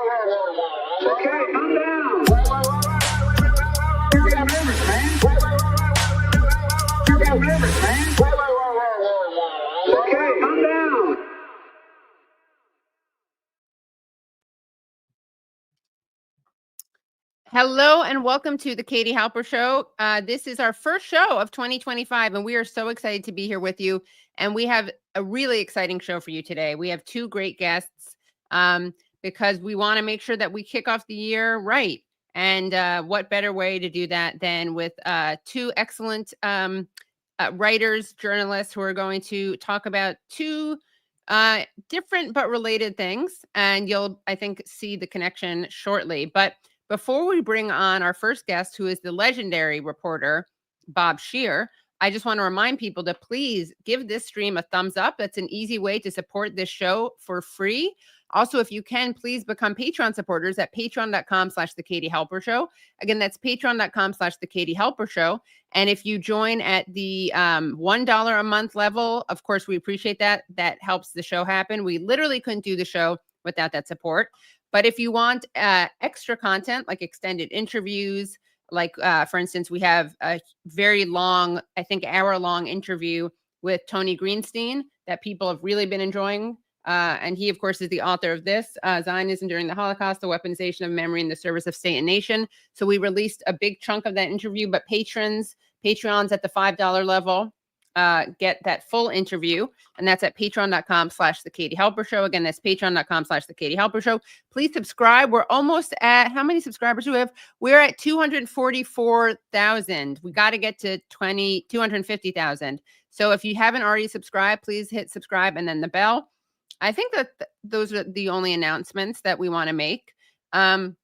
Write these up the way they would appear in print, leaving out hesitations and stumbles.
Okay, I'm down. You got nervous, man. You got nervous, man. Okay, I'm down. Hello and welcome to the Katie Halper Show. This is our first show of 2025, and we are so excited to be here with you. And we have a really exciting show for you today. We have two great guests because we want to make sure that we kick off the year right. And what better way to do that than with two excellent writers, journalists who are going to talk about two different but related things. And you'll, I think, see the connection shortly. But before we bring on our first guest, who is the legendary reporter, Bob Scheer, I just want to remind people to please give this stream a thumbs up. That's an easy way to support this show for free. Also, if you can, please become Patreon supporters at patreon.com/The Katie Halper Show. Again, that's patreon.com/The Katie Halper Show. And if you join at the $1 a month level, of course, we appreciate that. That helps the show happen. We literally couldn't do the show without that support. But if you want extra content, like extended interviews, like, for instance, we have a very long, I think, hour-long interview with Tony Greenstein that people have really been enjoying. And he, of course, is the author of this, Zionism During the Holocaust, the Weaponization of Memory in the Service of State and Nation. So we released a big chunk of that interview, but Patreons at the $5 level get that full interview, and that's at patreon.com/The Katie Halper Show. Again, that's patreon.com/The Katie Halper Show. Please subscribe. We're almost at, how many subscribers do we have? We're at 244,000. We got to get to 250,000. So if you haven't already subscribed, please hit subscribe and then the bell. I think that those are the only announcements that we want to make. And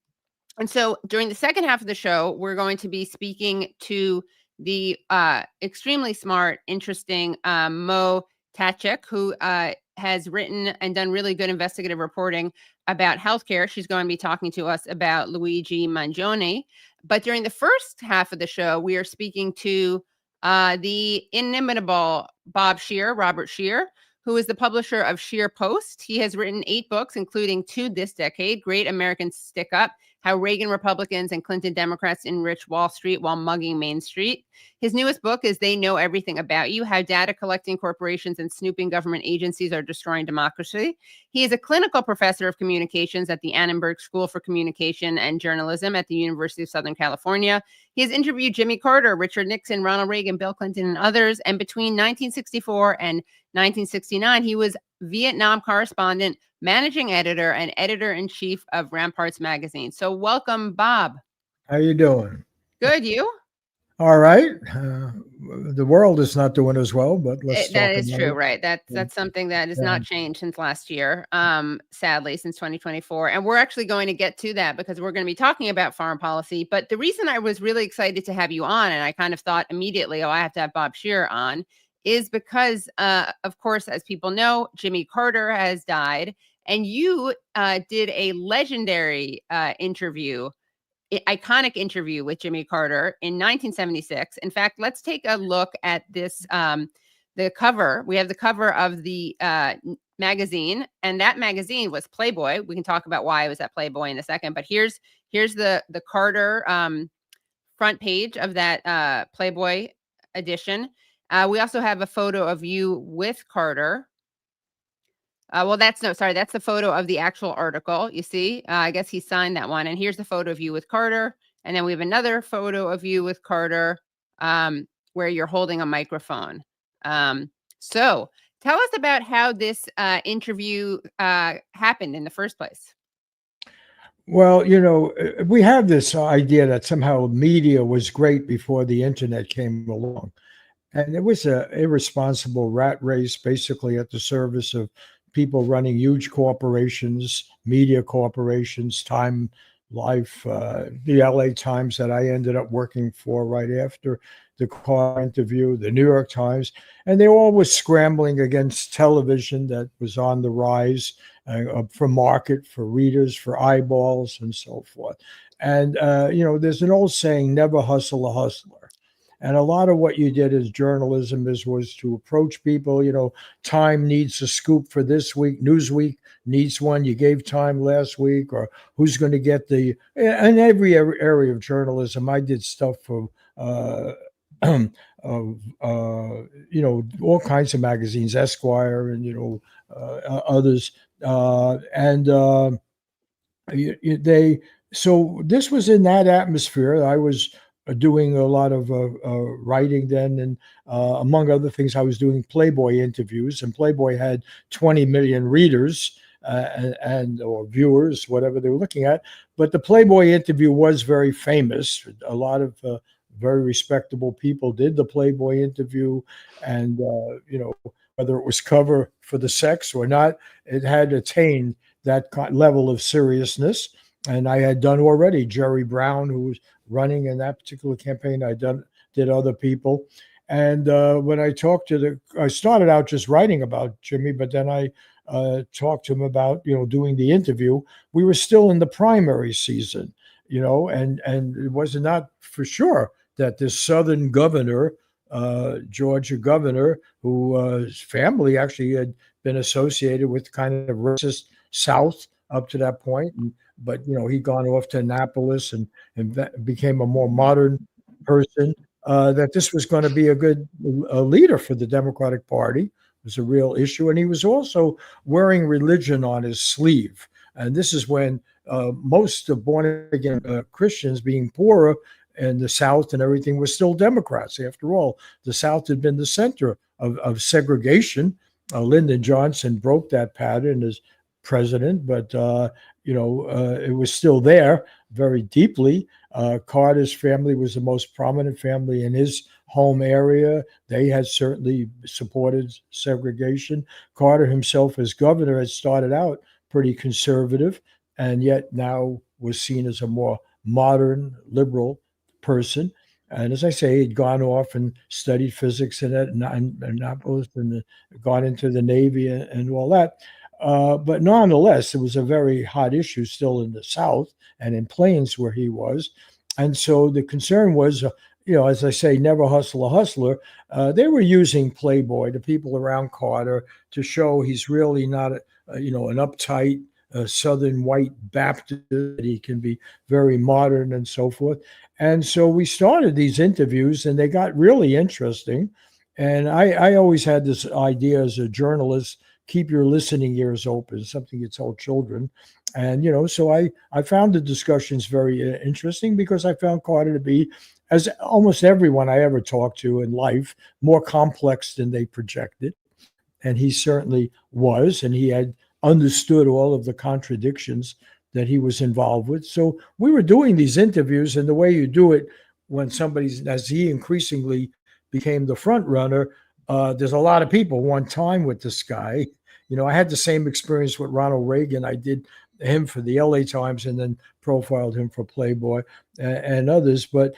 so during the second half of the show, we're going to be speaking to the extremely smart, interesting Moe Tkacik, who has written and done really good investigative reporting about healthcare. She's going to be talking to us about Luigi Mangione. But during the first half of the show, we are speaking to the inimitable Bob Scheer, Robert Scheer, who is the publisher of Scheer Post. He has written 8 books, including 2 this decade, Great American Stick Up, How Reagan Republicans and Clinton Democrats Enrich Wall Street While Mugging Main Street. His newest book is They Know Everything About You, How Data Collecting Corporations and Snooping Government Agencies Are Destroying Democracy. He is a clinical professor of communications at the Annenberg School for Communication and Journalism at the University of Southern California. He has interviewed Jimmy Carter, Richard Nixon, Ronald Reagan, Bill Clinton, and others. And between 1964 and 1969, he was Vietnam correspondent, managing editor, and editor-in-chief of Ramparts magazine. So welcome, Bob. How you doing? Good, you? All right. The world is not doing as well, but let's That talk is about true, it. right? That's something that has not changed since last year, sadly, since 2024. And we're actually going to get to that because we're going to be talking about foreign policy. But the reason I was really excited to have you on, and I kind of thought immediately, oh, I have to have Bob Scheer on, is because, of course, as people know, Jimmy Carter has died. And you did a legendary interview, iconic interview with Jimmy Carter in 1976. In fact, let's take a look at this, the cover. We have the cover of the magazine, and that magazine was Playboy. We can talk about why it was at Playboy in a second, but here's the Carter front page of that Playboy edition. We also have a photo of you with Carter. That's the photo of the actual article. You see, I guess he signed that one. And here's the photo of you with Carter. And then we have another photo of you with Carter where you're holding a microphone. So tell us about how this interview happened in the first place. Well, we have this idea that somehow media was great before the internet came along. And it was an irresponsible rat race, basically at the service of people running huge corporations, media corporations, Time Life, the LA Times that I ended up working for right after the Carter interview, the New York Times. And they all were scrambling against television that was on the rise for market, for readers, for eyeballs, and so forth. And, there's an old saying, never hustle a hustler. And a lot of what you did as journalism was to approach people. Time needs a scoop for this week. Newsweek needs one. You gave Time last week, or who's going to get the. In every area of journalism, I did stuff for. Of all kinds of magazines, Esquire, and others, and they. So this was in that atmosphere. I was doing a lot of writing then, and among other things, I was doing Playboy interviews, and Playboy had 20 million readers and or viewers, whatever they were looking at. But the Playboy interview was very famous. A lot of very respectable people did the Playboy interview, and whether it was cover for the sex or not, it had attained that level of seriousness. And I had done already Jerry Brown, who was running in that particular campaign. Did other people, and when I talked I started out just writing about Jimmy, but then I talked to him about doing the interview. We were still in the primary season, and it was not for sure that this Southern governor, Georgia governor, whose family actually had been associated with kind of racist South up to that point, but he'd gone off to Annapolis and became a more modern person. That this was going to be a good leader for the Democratic Party. It was a real issue, and he was also wearing religion on his sleeve. And this is when most of born-again Christians, being poorer in the South and everything, were still Democrats. After all, the South had been the center of segregation. Lyndon Johnson broke that pattern as president, but it was still there very deeply. Carter's family was the most prominent family in his home area. They had certainly supported segregation. Carter himself, as governor, had started out pretty conservative, and yet now was seen as a more modern, liberal person. And as I say, he'd gone off and studied physics in Annapolis and gone into the Navy and all that. But nonetheless, it was a very hot issue still in the South and in Plains where he was. And so the concern was, as I say, never hustle a hustler. They were using Playboy, the people around Carter, to show he's really not, an uptight Southern white Baptist. He can be very modern and so forth. And so we started these interviews, and they got really interesting. And I always had this idea as a journalist: keep your listening ears open, something you tell children. And, so I found the discussions very interesting, because I found Carter to be, as almost everyone I ever talked to in life, more complex than they projected. And he certainly was, and he had understood all of the contradictions that he was involved with. So we were doing these interviews, and the way you do it when as he increasingly became the front runner, there's a lot of people want time with this guy. I had the same experience with Ronald Reagan. I did him for the LA Times and then profiled him for Playboy and others. But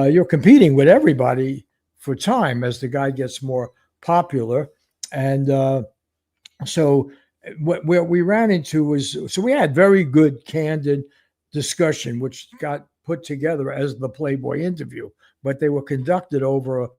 you're competing with everybody for time as the guy gets more popular. And so what we ran into was, so we had very good, candid discussion, which got put together as the Playboy interview. But they were conducted over a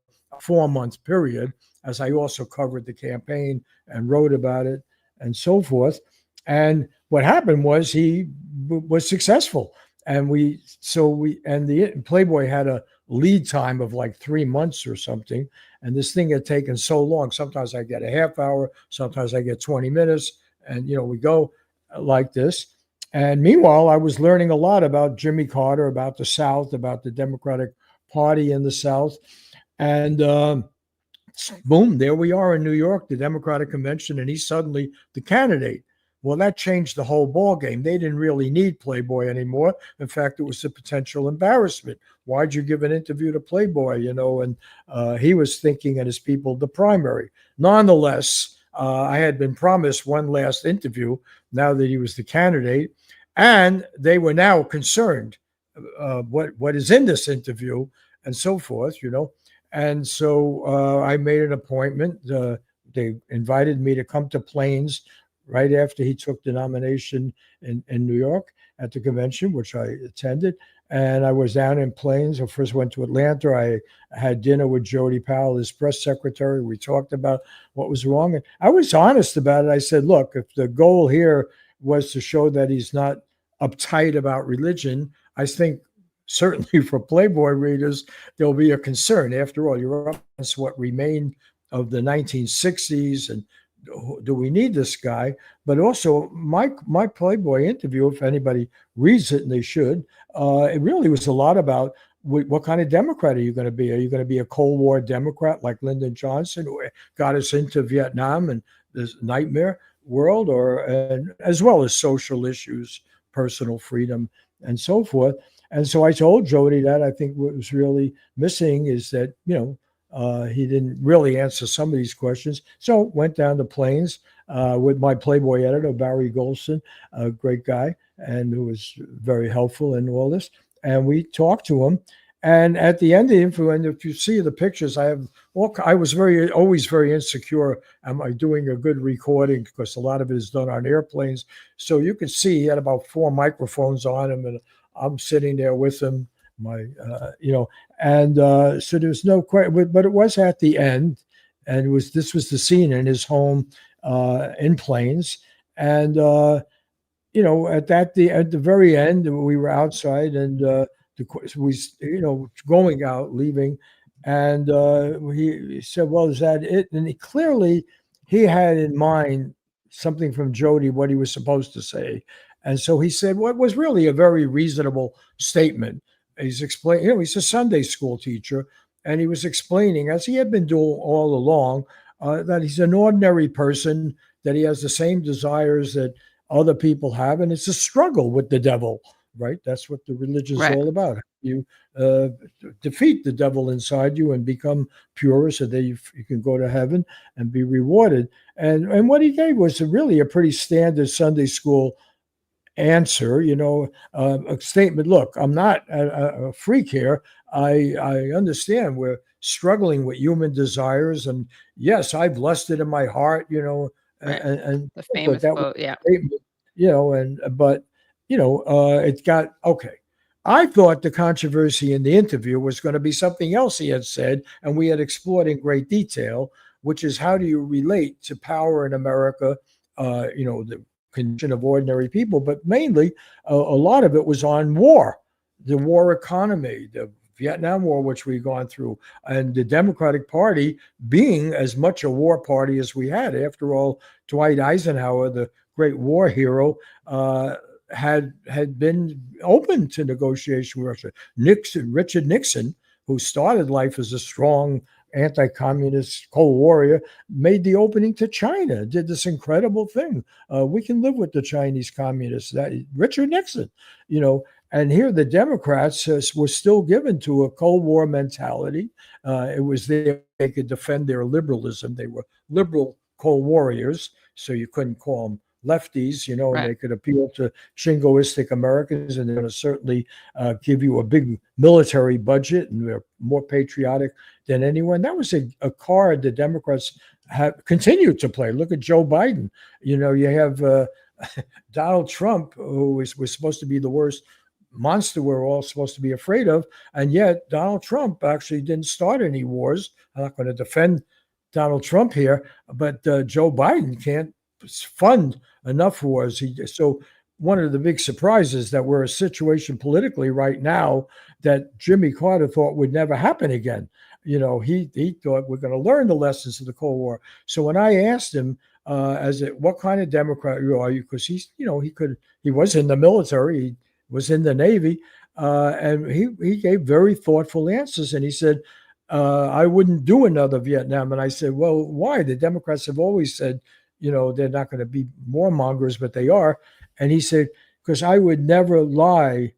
4-month period, as I also covered the campaign and wrote about it and so forth. And what happened was he was successful. And the Playboy had a lead time of like 3 months or something. And this thing had taken so long. Sometimes I get a half hour, sometimes I get 20 minutes. And, we go like this. And meanwhile, I was learning a lot about Jimmy Carter, about the South, about the Democratic Party in the South. And boom, there we are in New York, the Democratic Convention, and he's suddenly the candidate. Well, that changed the whole ballgame. They didn't really need Playboy anymore. In fact, it was a potential embarrassment. Why'd you give an interview to Playboy? And he was thinking, and his people, the primary. Nonetheless, I had been promised one last interview now that he was the candidate, and they were now concerned what is in this interview and so forth, And so I made an appointment. They invited me to come to Plains right after he took the nomination in New York at the convention, which I attended. And I was down in Plains. I first went to Atlanta. I had dinner with Jody Powell, his press secretary. We talked about what was wrong. And I was honest about it. I said, look, if the goal here was to show that he's not uptight about religion, I think certainly for Playboy readers, there'll be a concern. After all, you're up against what remained of the 1960s, and do we need this guy? But also my Playboy interview, if anybody reads it, and they should, it really was a lot about what kind of Democrat are you going to be? Are you going to be a Cold War Democrat like Lyndon Johnson, who got us into Vietnam and this nightmare world, and as well as social issues, personal freedom, and so forth? And so I told Jody that I think what was really missing is that, he didn't really answer some of these questions. So went down to Plains with my Playboy editor, Barry Golson, a great guy, and who was very helpful in all this. And we talked to him. And at the end of the interview, and if you see the pictures, I was always very insecure. Am I doing a good recording? Because a lot of it is done on airplanes. So you could see he had about 4 microphones on him, and I'm sitting there with him. So there's no question, but it was at the end, and this was the scene in his home in Plains, and at the very end, we were outside, and going out, leaving, and he said, "Well, is that it?" And he had in mind something from Jody, what he was supposed to say, and so he said what was really a very reasonable statement. He's explaining, he's a Sunday school teacher, and he was explaining, as he had been doing all along, that he's an ordinary person, that he has the same desires that other people have, and it's a struggle with the devil, right? That's what the religion is all about. You defeat the devil inside you and become pure, so that you can go to heaven and be rewarded. And what he gave was really a pretty standard Sunday school answer, a statement. Look, I'm not a freak here. I understand we're struggling with human desires, and yes, I've lusted in my heart, and the famous quote, it got okay. I thought the controversy in the interview was going to be something else he had said, and we had explored in great detail, which is how do you relate to power in America, the condition of ordinary people, but mainly a lot of it was on war, the war economy, the Vietnam War, which we've gone through, and the Democratic Party being as much a war party as we had. After all, Dwight Eisenhower, the great war hero, had been open to negotiation with Russia. Richard Nixon, who started life as a strong anti-communist Cold Warrior, made the opening to China, did this incredible thing. We can live with the Chinese communists. That Richard Nixon, and here the Democrats were still given to a Cold War mentality. It was there they could defend their liberalism. They were liberal Cold Warriors, so you couldn't call them lefties, and they could appeal to jingoistic Americans, and they're going to certainly give you a big military budget, and they're more patriotic than anyone. That was a card the Democrats have continued to play. Look at Joe Biden. You have Donald Trump, who was supposed to be the worst monster we're all supposed to be afraid of, and yet Donald Trump actually didn't start any wars. I'm not going to defend Donald Trump here, but Joe Biden can't fund enough wars. So one of the big surprises that we're a situation politically right now that Jimmy Carter thought would never happen again. He thought we're going to learn the lessons of the Cold War. So when I asked him, what kind of Democrat are you? Because he was in the military, he was in the Navy, and he gave very thoughtful answers. And he said, I wouldn't do another Vietnam. And I said, well, why? The Democrats have always said, they're not going to be warmongers, but they are. And he said, because I would never lie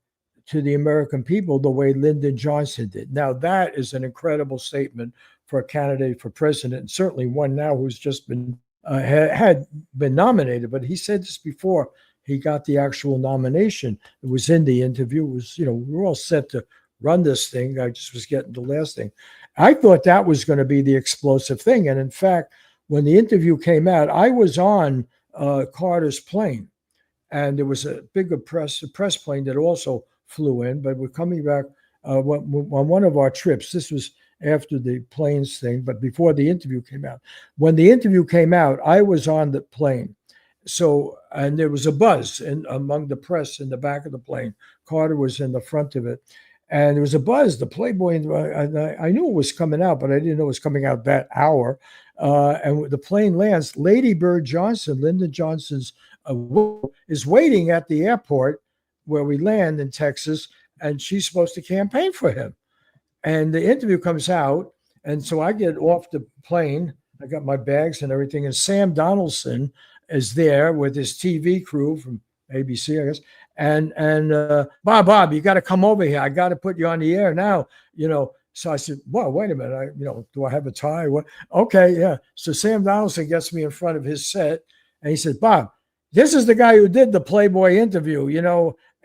to the American people the way Lyndon Johnson did. Now, that is an incredible statement for a candidate for president, and certainly one now who's just been had been nominated. But he said this before he got the actual nomination. It was in the interview. It was, we were all set to run this thing. I just was getting the last thing. I thought that was going to be the explosive thing. And in fact, when the interview came out, I was on Carter's plane, and there was a bigger press plane that also flew in. But we're coming back on one of our trips. This was after the planes thing, but before the interview came out. When the interview came out, I was on the plane. So, and there was a buzz among the press in the back of the plane. Carter was in the front of it. And there was a buzz. The Playboy, I knew it was coming out, but I didn't know it was coming out that hour. And the plane lands. Lady Bird Johnson, Lyndon Johnson's is waiting at the airport where we land in Texas, and she's supposed to campaign for him. And the interview comes out, and so I get off the plane. I got my bags and everything, and Sam Donaldson is there with his TV crew from ABC, I guess. And Bob, you got to come over here. I got to put you on the air now. So I said, well, wait a minute. Do I have a tie? What? Okay, yeah. So Sam Donaldson gets me in front of his set, and he said, Bob, this is the guy who did the Playboy interview,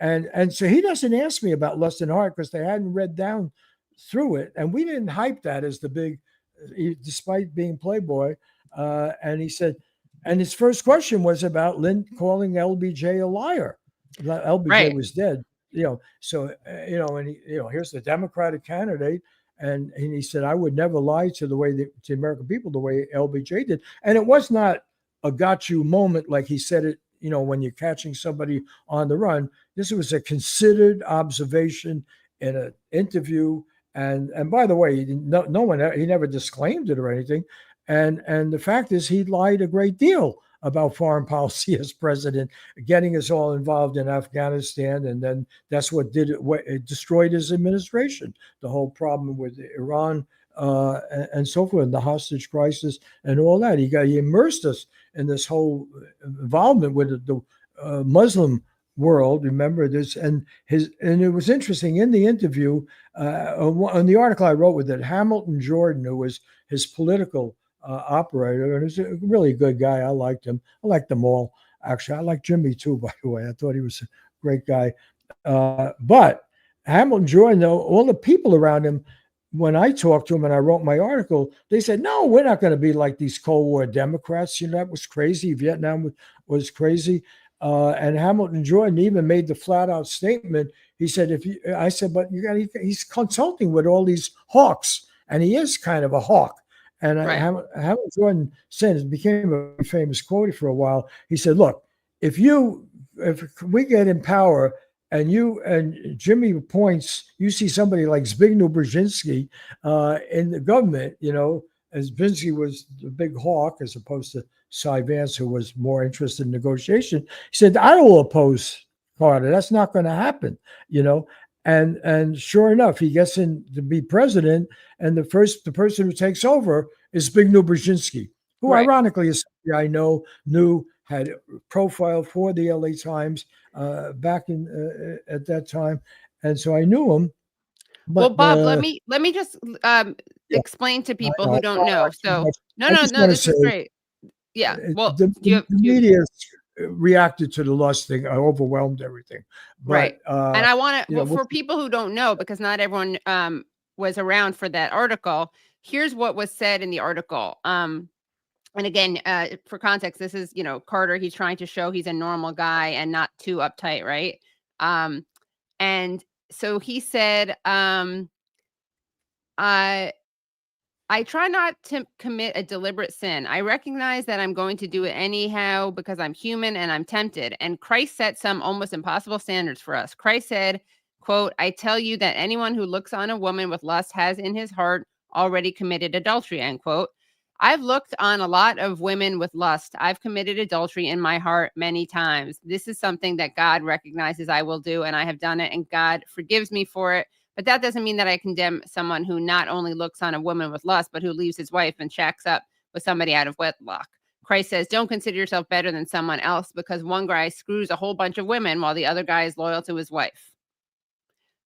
and so he doesn't ask me about Lust and Heart because they hadn't read down through it, and we didn't hype that as the big, despite being Playboy. And he said, and his first question was about Lynn calling LBJ a liar. LBJ was dead, So and here's the Democratic candidate, and he said, I would never lie to the American people the way LBJ did, and it was not a got you moment like he said it. When you're catching somebody on the run, this was a considered observation in an interview. And by the way, he never disclaimed it or anything. And the fact is, he lied a great deal about foreign policy as president, getting us all involved in Afghanistan. And then that's what it destroyed his administration. The whole problem with Iran and so forth, the hostage crisis and all that. He immersed us in this whole involvement with the Muslim world. Remember this, and it was interesting in the interview, on the article I wrote with it, Hamilton Jordan, who was his political operator, and he's a really good guy. I liked him. I liked them all, actually. I liked Jimmy too, by the way. I thought he was a great guy. But Hamilton Jordan, though, all the people around him, when I talked to him and I wrote my article, they said, no, we're not going to be like these Cold War Democrats. That was crazy. Vietnam was crazy. And Hamilton Jordan even made the flat out statement. He said, I said, but he's consulting with all these hawks, and he is kind of a hawk. And right. Hamilton Jordan said, it became a famous quote for a while. He said, look, if we get in power and you and Jimmy appoints, you see somebody like Zbigniew Brzezinski in the government, as Brzezinski was the big hawk as opposed to Cy Vance, who was more interested in negotiation. He said, I will oppose Carter. That's not going to happen, And sure enough, he gets in to be president, and the person who takes over is Zbigniew Brzezinski, who ironically is somebody I knew had a profile for the LA Times back in at that time, and so I knew him. But, well, Bob, let me just explain to people who don't know. So no, this is great. Yeah, well, the media reacted to the Lust thing. I overwhelmed everything. But, right. And I want to, for people who don't know, because not everyone was around for that article, here's what was said in the article. And again, for context, this is, Carter, he's trying to show he's a normal guy and not too uptight, right? And so he said, I try not to commit a deliberate sin. I recognize that I'm going to do it anyhow because I'm human and I'm tempted. And Christ set some almost impossible standards for us. Christ said, quote, I tell you that anyone who looks on a woman with lust has in his heart already committed adultery, end quote. I've looked on a lot of women with lust. I've committed adultery in my heart many times. This is something that God recognizes I will do, and I have done it, and God forgives me for it. But that doesn't mean that I condemn someone who not only looks on a woman with lust, but who leaves his wife and shacks up with somebody out of wedlock. Christ says, don't consider yourself better than someone else because one guy screws a whole bunch of women while the other guy is loyal to his wife.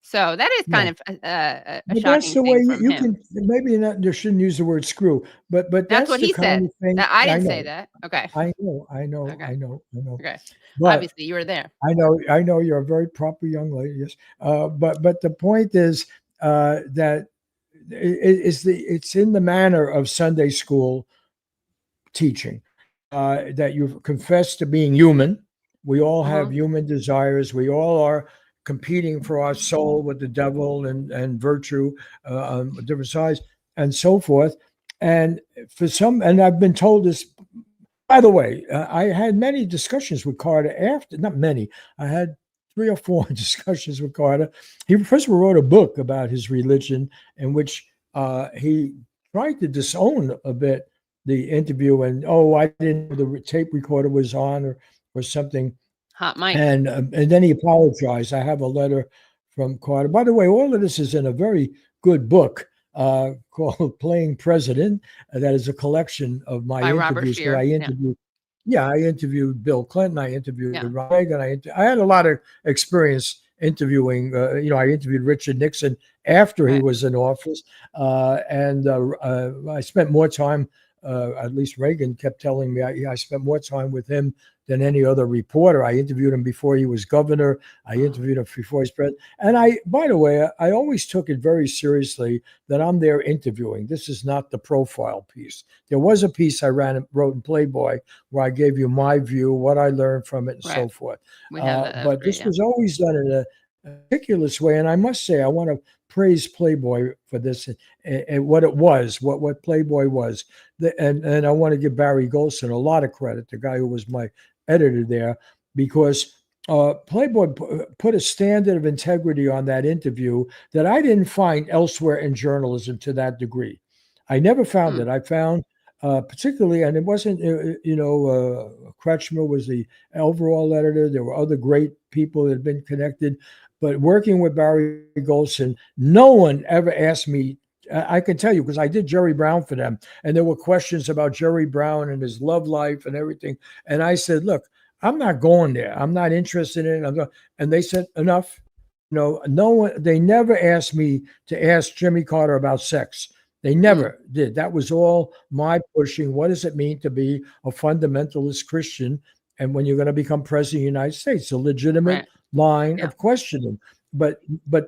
So that is kind of a shocking that's the thing way from you him. can, maybe not, you shouldn't use the word screw, but that's what he said. I didn't say that. Okay. I know. Okay. But obviously you were there. I know you're a very proper young lady. Yes. But the point is that it's in the manner of Sunday school teaching that you confess to being human We all have Mhm. human desires. We all are competing for our soul with the devil and virtue, different sides, and so forth. And for some, and I've been told this. By the way, I had many discussions with Carter after, not many. I had 3 or 4 discussions with Carter. He first of all wrote a book about his religion in which he tried to disown a bit the interview and, oh, I didn't know the tape recorder was on or something. Hot mic. And then he apologized. I have a letter from Carter. By the way, all of this is in a very good book called Playing President. That is a collection of my By Robert interviews. Scheer. I Yeah. interviewed, yeah, I interviewed Bill Clinton. I interviewed Yeah. Reagan. I had a lot of experience interviewing. I interviewed Richard Nixon after he Right. was in office, and I spent more time. At least Reagan kept telling me I spent more time with him than any other reporter. I interviewed him before he was governor. I interviewed him before he's president. And by the way, I always took it very seriously that I'm there interviewing. This is not the profile piece. There was a piece I wrote in Playboy where I gave you my view, what I learned from it, and so Right. forth. We have that. That's But great. this Yeah. was always done in a meticulous way. And I must say, I want to praise Playboy for this and what it was, what Playboy was. And I want to give Barry Golson a lot of credit, the guy who was my editor there, because Playboy put a standard of integrity on that interview that I didn't find elsewhere in journalism to that degree. I never found it. I found particularly, and it wasn't, Kretschmer was the overall editor. There were other great people that had been connected. But working with Barry Golson, no one ever asked me. I can tell you because I did Jerry Brown for them, and there were questions about Jerry Brown and his love life and everything. And I said, "Look, I'm not going there. I'm not interested in it." And they said, "Enough." No one. They never asked me to ask Jimmy Carter about sex. They never did. That was all my pushing. What does it mean to be a fundamentalist Christian? And when you're going to become president of the United States, a legitimate Right. line Yeah. of questioning. But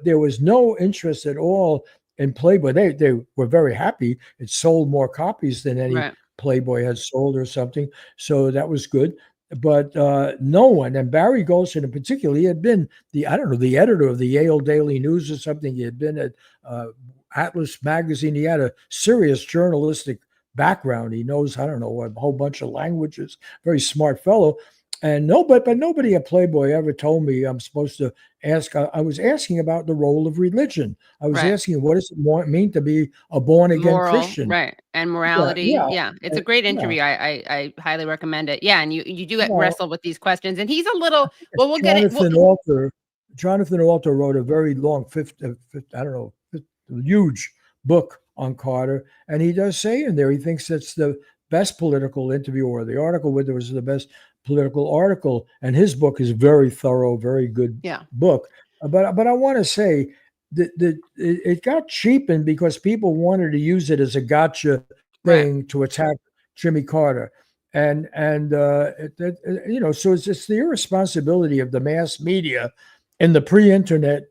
there was no interest at all in Playboy. They were very happy. It sold more copies than any Right. Playboy had sold or something. So that was good. But no one, and Barry Golson in particular, he had been the editor of the Yale Daily News or something. He had been at Atlas Magazine. He had a serious journalistic background. He knows, a whole bunch of languages, very smart fellow. And nobody at Playboy ever told me I'm supposed to ask. I was asking about the role of religion. I was Right. asking, what does it mean to be a born again Moral, Christian? right, and morality. Yeah, Yeah, it's a great interview. I highly recommend it. Yeah, and you do Well, wrestle with these questions, and he's a little. Well, we'll get it. Jonathan Alter wrote a very long, huge book on Carter, and he does say in there he thinks that's the best political interview, or the article with it was the best political article, and his book is very thorough, very good book. But I want to say that it got cheapened because people wanted to use it as a gotcha thing to attack Jimmy Carter. So it's the irresponsibility of the mass media in the pre-internet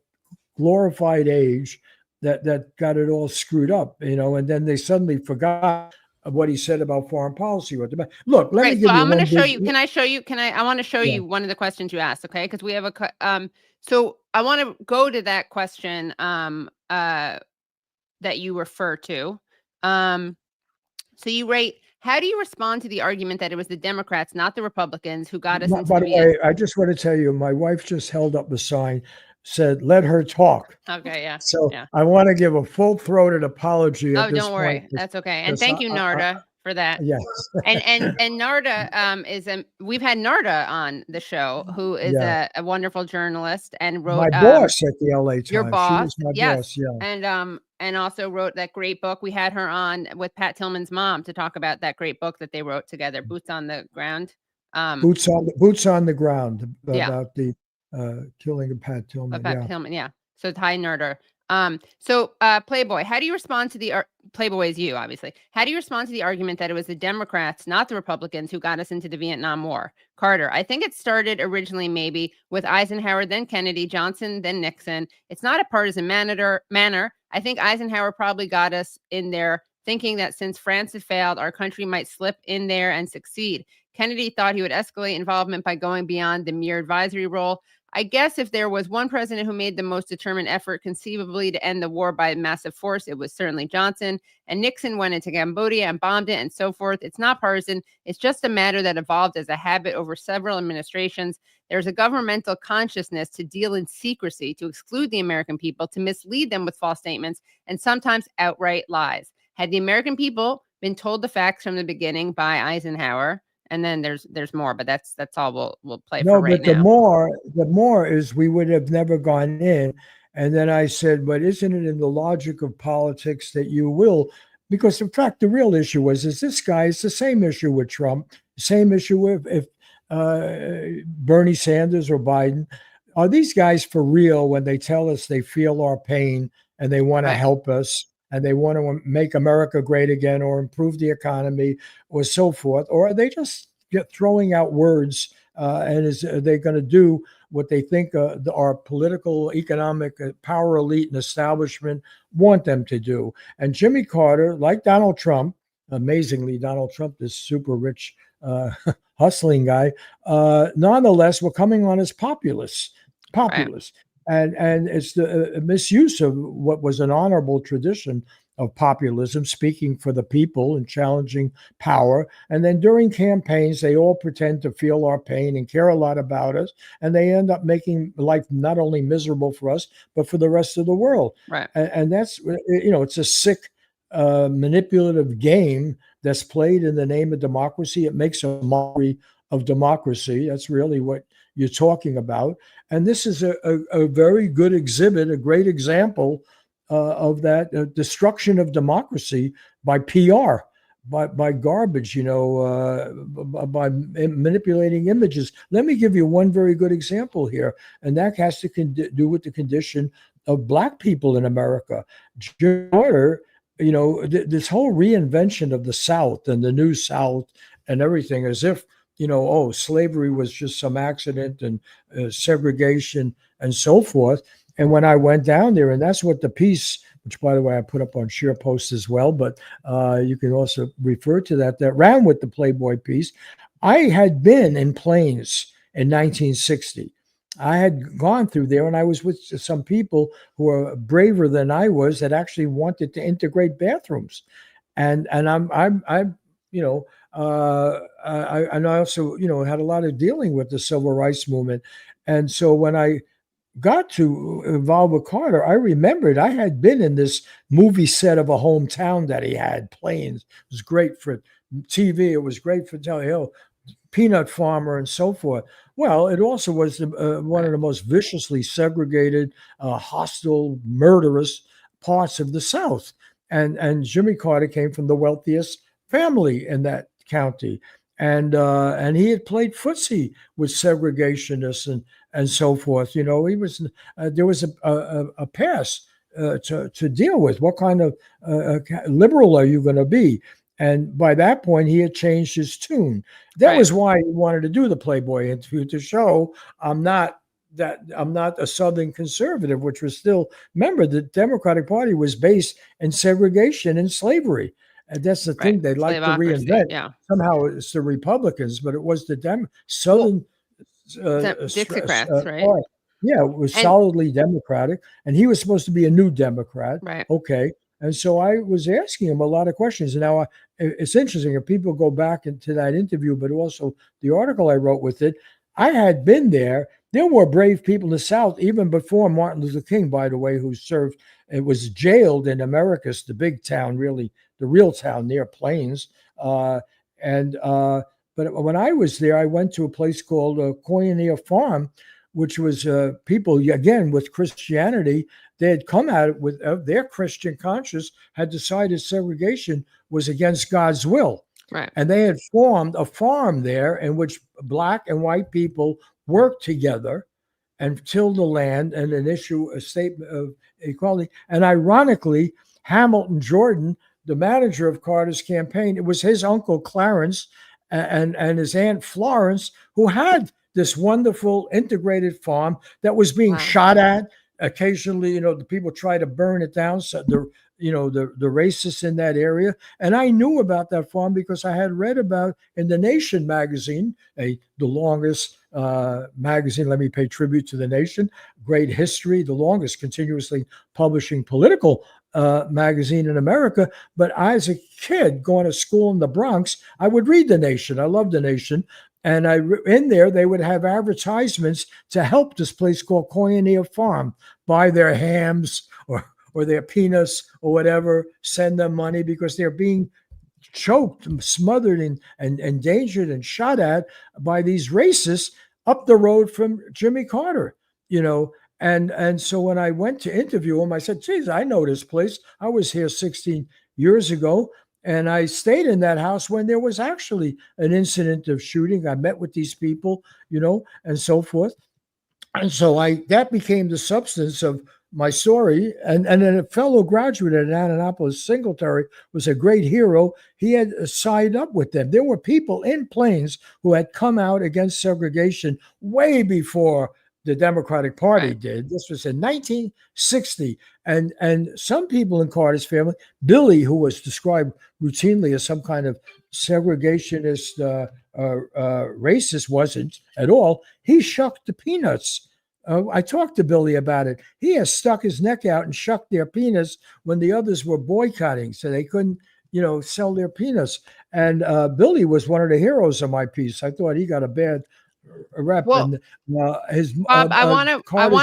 glorified age that got it all screwed up, and then they suddenly forgot what he said about foreign policy. Look, let me give you I'm going to one show you. Can I show you? I want to show you one of the questions you asked. Okay, because we have so I want to go to that question that you refer to. So you write, how do you respond to the argument that it was the Democrats, not the Republicans, who got us into By the way, I just want to tell you, my wife just held up a sign, said, "Let her talk." Okay, yeah. So yeah. I want to give a full-throated apology at this don't worry. point. That's okay. And thank you, Narda, for that. Yes. and Narda is we've had Narda on the show, who is a wonderful journalist and wrote my boss at the LA Times. Your boss, she was my boss, yeah. And also wrote that great book. We had her on with Pat Tillman's mom to talk about that great book that they wrote together, Boots on the Ground. Boots on the Ground, about the killing of Pat Tillman. Tillman, So hi, Nerder. Playboy, how do you respond to the Playboy is you, obviously. How do you respond to the argument that it was the Democrats, not the Republicans, who got us into the Vietnam War? Carter, I think it started originally maybe with Eisenhower, then Kennedy, Johnson, then Nixon. It's not a partisan manner. I think Eisenhower probably got us in there thinking that since France had failed, our country might slip in there and succeed. Kennedy thought he would escalate involvement by going beyond the mere advisory role. I guess if there was one president who made the most determined effort conceivably to end the war by massive force, it was certainly Johnson. And Nixon went into Cambodia and bombed it and so forth. It's not partisan. It's just a matter that evolved as a habit over several administrations. There's a governmental consciousness to deal in secrecy, to exclude the American people, to mislead them with false statements, and sometimes outright lies. Had the American people been told the facts from the beginning by Eisenhower, and then there's more, but that's all we'll play for right now. The more is we would have never gone in. And then I said, but isn't it in the logic of politics that you will? Because in fact, the real issue is this guy is the same issue with Trump, same issue with if Bernie Sanders or Biden. Are these guys for real when they tell us they feel our pain and they want to help us? And they want to make America great again or improve the economy or so forth? Or are they just throwing out words and are they going to do what they think our political, economic power elite and establishment want them to do? And Jimmy Carter, like Donald Trump, amazingly, Donald Trump, this super rich, hustling guy, nonetheless, were coming on as populists. Right. And it's the misuse of what was an honorable tradition of populism, speaking for the people and challenging power. And then during campaigns, they all pretend to feel our pain and care a lot about us. And they end up making life not only miserable for us, but for the rest of the world. Right. And that's, it's a sick, manipulative game that's played in the name of democracy. It makes a mockery of democracy. That's really what you're talking about. And this is a very good exhibit, a great example of that destruction of democracy by PR, by garbage, by manipulating images. Let me give you one very good example here, and that has to do with the condition of Black people in America. Jimmy Carter, this whole reinvention of the South and the New South and everything, as if slavery was just some accident and segregation and so forth. And when I went down there, and that's what the piece, which by the way, I put up on Scheer Post as well, but you can also refer to that ran with the Playboy piece. I had been in Plains in 1960. I had gone through there and I was with some people who are braver than I was that actually wanted to integrate bathrooms. And I'm and I also, had a lot of dealing with the civil rights movement. And so when I got to involve with Carter, I remembered I had been in this movie set of a hometown that he had, Plains. It was great for TV. It was great for peanut farmer and so forth. Well, it also was one of the most viciously segregated, hostile, murderous parts of the South. And Jimmy Carter came from the wealthiest family in that county, and he had played footsie with segregationists and so forth. He was there was a past to deal with. What kind of liberal are you going to be? And by that point, he had changed his tune. That was why he wanted to do the Playboy interview, to show I'm not a Southern conservative, which was still, remember, the Democratic Party was based in segregation and slavery. And that's the thing they'd like to reinvent. Yeah. Somehow it's the Republicans, but it was the Southern Dixiecrats, right? Yeah, it was solidly Democratic, and he was supposed to be a new Democrat. Right. Okay. And so I was asking him a lot of questions. And now it's interesting if people go back into that interview, but also the article I wrote with it. I had been there. There were brave people in the South, even before Martin Luther King, by the way, who served, it was jailed in Americus, the big town, really, the real town near Plains. But when I was there, I went to a place called Koinonia Farm, which was people, again, with Christianity. They had come at it with their Christian conscience, had decided segregation was against God's will. Right. And they had formed a farm there in which Black and white people worked together and tilled the land and issue a statement of equality. And ironically, Hamilton Jordan, the manager of Carter's campaign, it was his uncle Clarence and his aunt Florence who had this wonderful integrated farm that was being shot at. Occasionally, the people try to burn it down. So the racists in that area. And I knew about that farm because I had read about in the Nation magazine, the longest magazine. Let me pay tribute to the Nation. Great history, the longest continuously publishing political magazine in America. But I, as a kid going to school in the Bronx, I would read the Nation. I loved the Nation. And in there, they would have advertisements to help this place called Koinonia Farm buy their hams or their peanuts or whatever, send them money because they're being choked, smothered, and endangered and shot at by these racists up the road from Jimmy Carter, And so when I went to interview him, I said, geez, I know this place. I was here 16 years ago. And I stayed in that house when there was actually an incident of shooting. I met with these people, and so forth. And so that became the substance of my story. And then a fellow graduate at Annapolis, Singletary, was a great hero. He had sided up with them. There were people in Plains who had come out against segregation way before the Democratic Party did. This was in 1960. And some people in Carter's family, Billy, who was described routinely as some kind of segregationist racist, wasn't at all. He shucked the peanuts. I talked to Billy about it. He has stuck his neck out and shucked their peanuts when the others were boycotting, so they couldn't, sell their peanuts. And Billy was one of the heroes of my piece. I thought he got a bad rep. Well, and his Bob, I want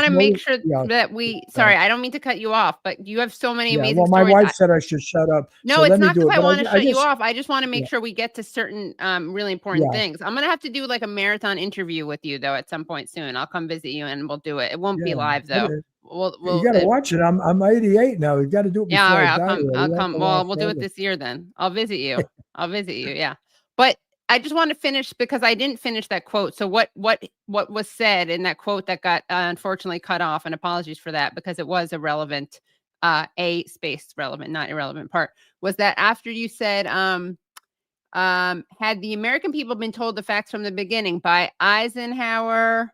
to make sure that sorry, Yeah. I don't mean to cut you off, but you have so many Yeah, amazing well, my stories. wife said I should shut up. No, so it's let me not do because it. I But want to shut you just- off. I just want to make Yeah. sure we get to certain really important Yeah. things. I'm going to have to do like a marathon interview with you though at some point soon. I'll come visit you and we'll do it. It won't be Yeah. live though. You got to watch it. I'm 88 now. You got to do it before Yeah, all right. I die. I'll come. Well, we'll do it this year then. I'll visit you. Yeah. But I just want to finish because I didn't finish that quote. So what was said in that quote that got unfortunately cut off, and apologies for that because it was a relevant, relevant, not irrelevant part, was that after you said, had the American people been told the facts from the beginning by Eisenhower,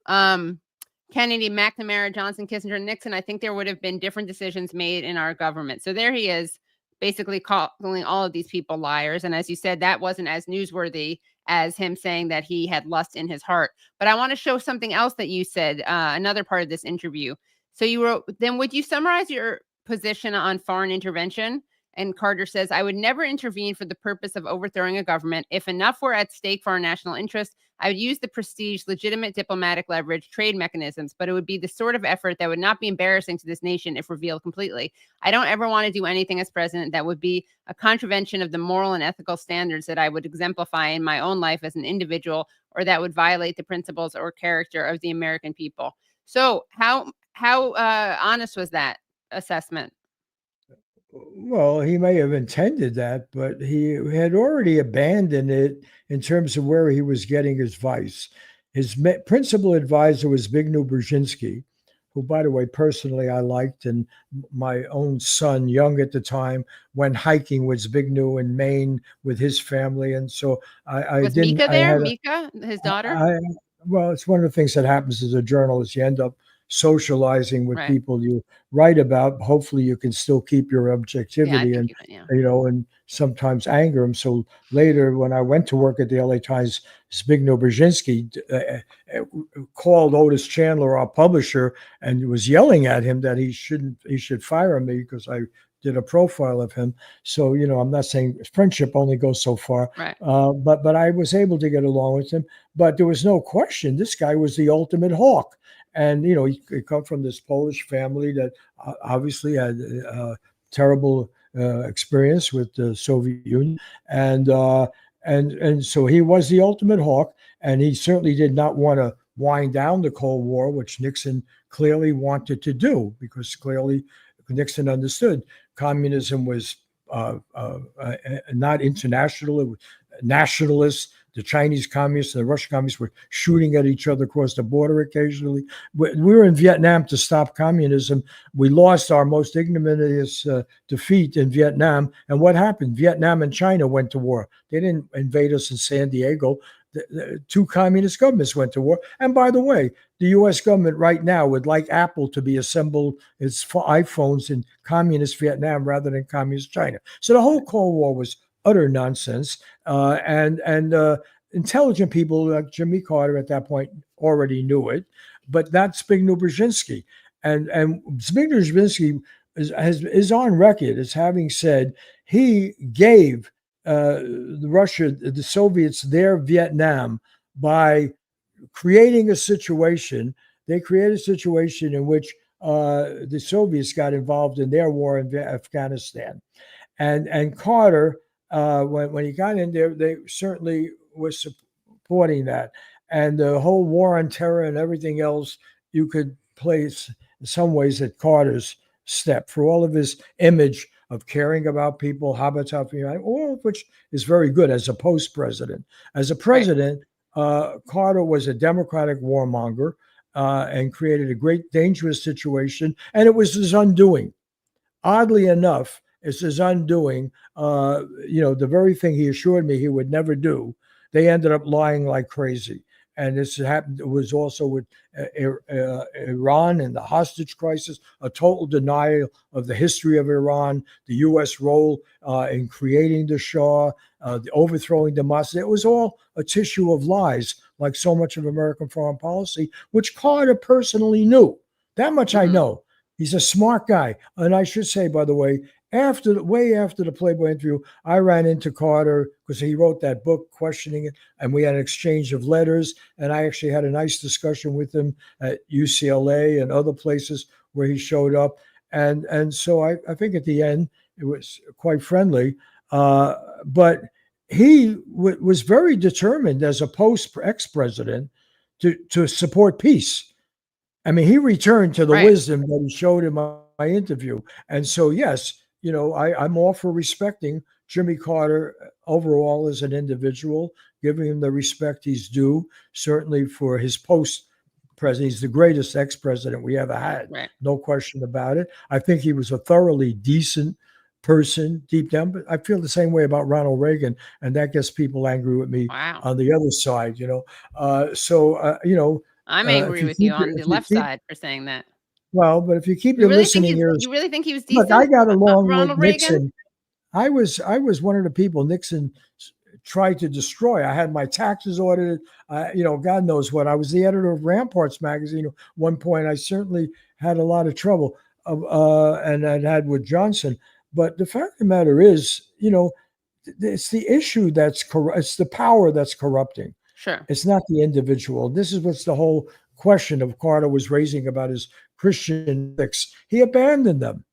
Kennedy, McNamara, Johnson, Kissinger, Nixon, I think there would have been different decisions made in our government. So there he is, basically calling all of these people liars. And as you said, that wasn't as newsworthy as him saying that he had lust in his heart. But I want to show something else that you said, another part of this interview. So you wrote, then would you summarize your position on foreign intervention? And Carter says, I would never intervene for the purpose of overthrowing a government. If enough were at stake for our national interest, I would use the prestige, legitimate diplomatic leverage, trade mechanisms, but it would be the sort of effort that would not be embarrassing to this nation if revealed completely. I don't ever want to do anything as president that would be a contravention of the moral and ethical standards that I would exemplify in my own life as an individual, or that would violate the principles or character of the American people. So how honest was that assessment? Well, he may have intended that, but he had already abandoned it in terms of where he was getting his advice. His principal advisor was Zbigniew Brzezinski, who, by the way, personally I liked, and my own son, young at the time, went hiking with Zbigniew in Maine with his family, and so I was didn't. Mika there? Mika, his daughter? Well, it's one of the things that happens as a journalist. You end up socializing with Right. people you write about. Hopefully you can still keep your objectivity and sometimes anger them. So later when I went to work at the LA Times, Zbigniew Brzezinski called Otis Chandler, our publisher, and was yelling at him that he should fire me because I did a profile of him. So, I'm not saying friendship only goes so far, right. But I was able to get along with him. But there was no question this guy was the ultimate hawk. And, he come from this Polish family that obviously had a terrible experience with the Soviet Union. And so he was the ultimate hawk. And he certainly did not want to wind down the Cold War, which Nixon clearly wanted to do, because clearly Nixon understood communism was not international. It was nationalist. The Chinese communists and the Russian communists were shooting at each other across the border occasionally. We were in Vietnam to stop communism. We lost our most ignominious defeat in Vietnam. And what happened? Vietnam and China went to war. They didn't invade us in San Diego. two communist governments went to war. And by the way, the U.S. government right now would like Apple to be assembled its iPhones in communist Vietnam rather than communist China. So the whole Cold War was utter nonsense. And intelligent people like Jimmy Carter at that point already knew it, but not Zbigniew Brzezinski. And Zbigniew Brzezinski is on record as having said he gave the Soviets their Vietnam by creating a situation. They created a situation in which the Soviets got involved in their war in Afghanistan. And Carter, when he got in there, they certainly was supporting that. And the whole war on terror and everything else, you could place in some ways at Carter's step for all of his image of caring about people, habitat, all of which is very good as a post-president. As a president, Carter was a Democratic warmonger and created a great dangerous situation, and it was his undoing. Oddly enough, it's his undoing. The very thing he assured me he would never do, they ended up lying like crazy. And this happened. It was also with Iran and the hostage crisis, a total denial of the history of Iran, the U.S. role in creating the Shah, the overthrowing the Mossadegh. It was all a tissue of lies, like so much of American foreign policy, which Carter personally knew. That much I know. He's a smart guy. And I should say, by the way, way after the Playboy interview, I ran into Carter because he wrote that book questioning it, and we had an exchange of letters. And I actually had a nice discussion with him at UCLA and other places where he showed up. And so I think at the end it was quite friendly. But he was very determined as a ex-president to support peace. I mean, he returned to the wisdom that he showed in my interview. And so, yes, I'm all for respecting Jimmy Carter overall as an individual, giving him the respect he's due, certainly for his post-president. He's the greatest ex-president we ever had. No question about it. I think he was a thoroughly decent person deep down, but I feel the same way about Ronald Reagan, and that gets people angry with me on the other side, I'm angry with you on the left side for saying that. Well, but if you keep your listening ears, you really think he was decent? Look, I got along Ronald with Nixon. Reagan? I was one of the people Nixon tried to destroy. I had my taxes audited. God knows what. I was the editor of Ramparts magazine at one point. I certainly had a lot of trouble, and I had with Johnson. But the fact of the matter is, it's the issue that's it's the power that's corrupting. Sure. It's not the individual. This is what's the whole question of Carter was raising about his Christian ethics. He abandoned them.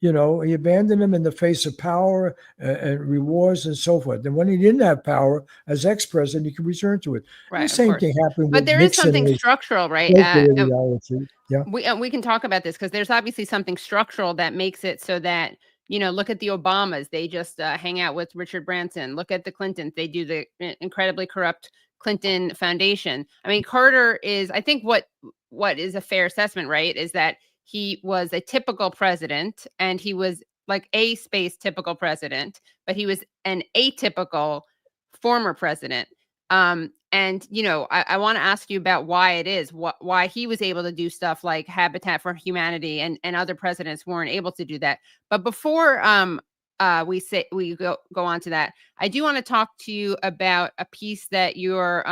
He abandoned them in the face of power and rewards and so forth. And when he didn't have power as ex-president, he could return to it. Right. The same thing happened with Nixon. But there is something structural, right? Yeah. We can talk about this because there's obviously something structural that makes it so that, look at the Obamas. They just hang out with Richard Branson. Look at the Clintons. They do the incredibly corrupt Clinton Foundation. I mean, Carter is, I think what is a fair assessment, right, is that he was a typical president, and he was like a typical president, but he was an atypical former president. I want to ask you about why it is, why he was able to do stuff like Habitat for Humanity and other presidents weren't able to do that. But before we go on to that, I do want to talk to you about a piece that your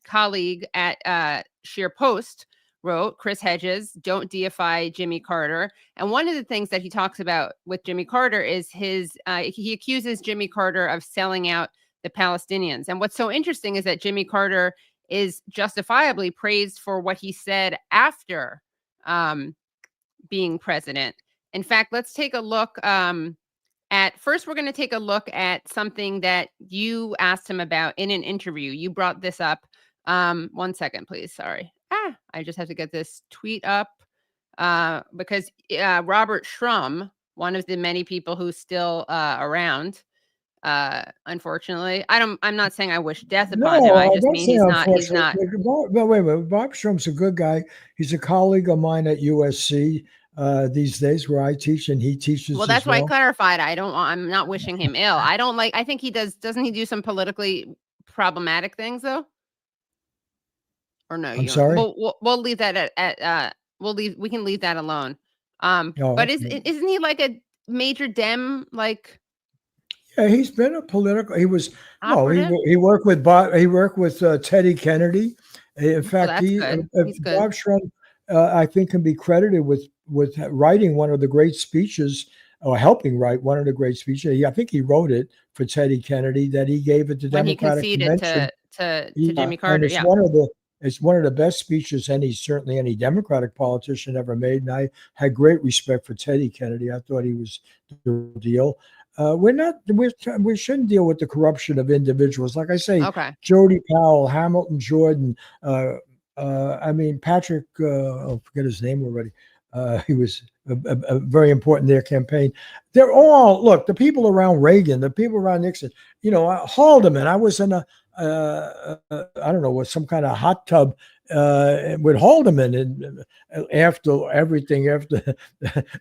colleague at Scheer Post wrote, Chris Hedges, Don't Deify Jimmy Carter. And one of the things that he talks about with Jimmy Carter is he accuses Jimmy Carter of selling out the Palestinians. And what's so interesting is that Jimmy Carter is justifiably praised for what he said after being president. In fact, let's take a look first, we're going to take a look at something that you asked him about in an interview. You brought this up. 1 second, please. Sorry. I just have to get this tweet up because Robert Schrum, one of the many people who's still around, unfortunately, I'm not saying I wish death upon him. I just mean he's not. But wait a minute. Bob Strum's a good guy. He's a colleague of mine at USC. These days where I teach and he teaches. Well, that's why I clarified. I'm not wishing him ill. I think he doesn't he do some politically problematic things though? Or no, I'm you don't. sorry. We'll leave that at we can leave that alone. Oh, But okay. isn't he like a major Dem like Yeah, he's been a political. He was no. operative? He worked with Bob. He worked with Teddy Kennedy. In Well, fact, that's good. He's good. Bob Shrum, I think, can be credited with writing one of the great speeches, or helping write one of the great speeches. I think he wrote it for Teddy Kennedy that he gave at the When he Democratic conceded Convention. to Yeah, Jimmy and Carter. it's Yeah. one of the best speeches certainly any Democratic politician ever made. And I had great respect for Teddy Kennedy. I thought he was the real deal. We shouldn't deal with the corruption of individuals. Like I say, Okay. Jody Powell, Hamilton Jordan, Patrick, I forget his name already. He was a very important in their campaign. They're all, look, the people around Reagan, the people around Nixon, Haldeman. I was in I don't know, with some kind of hot tub with Haldeman and after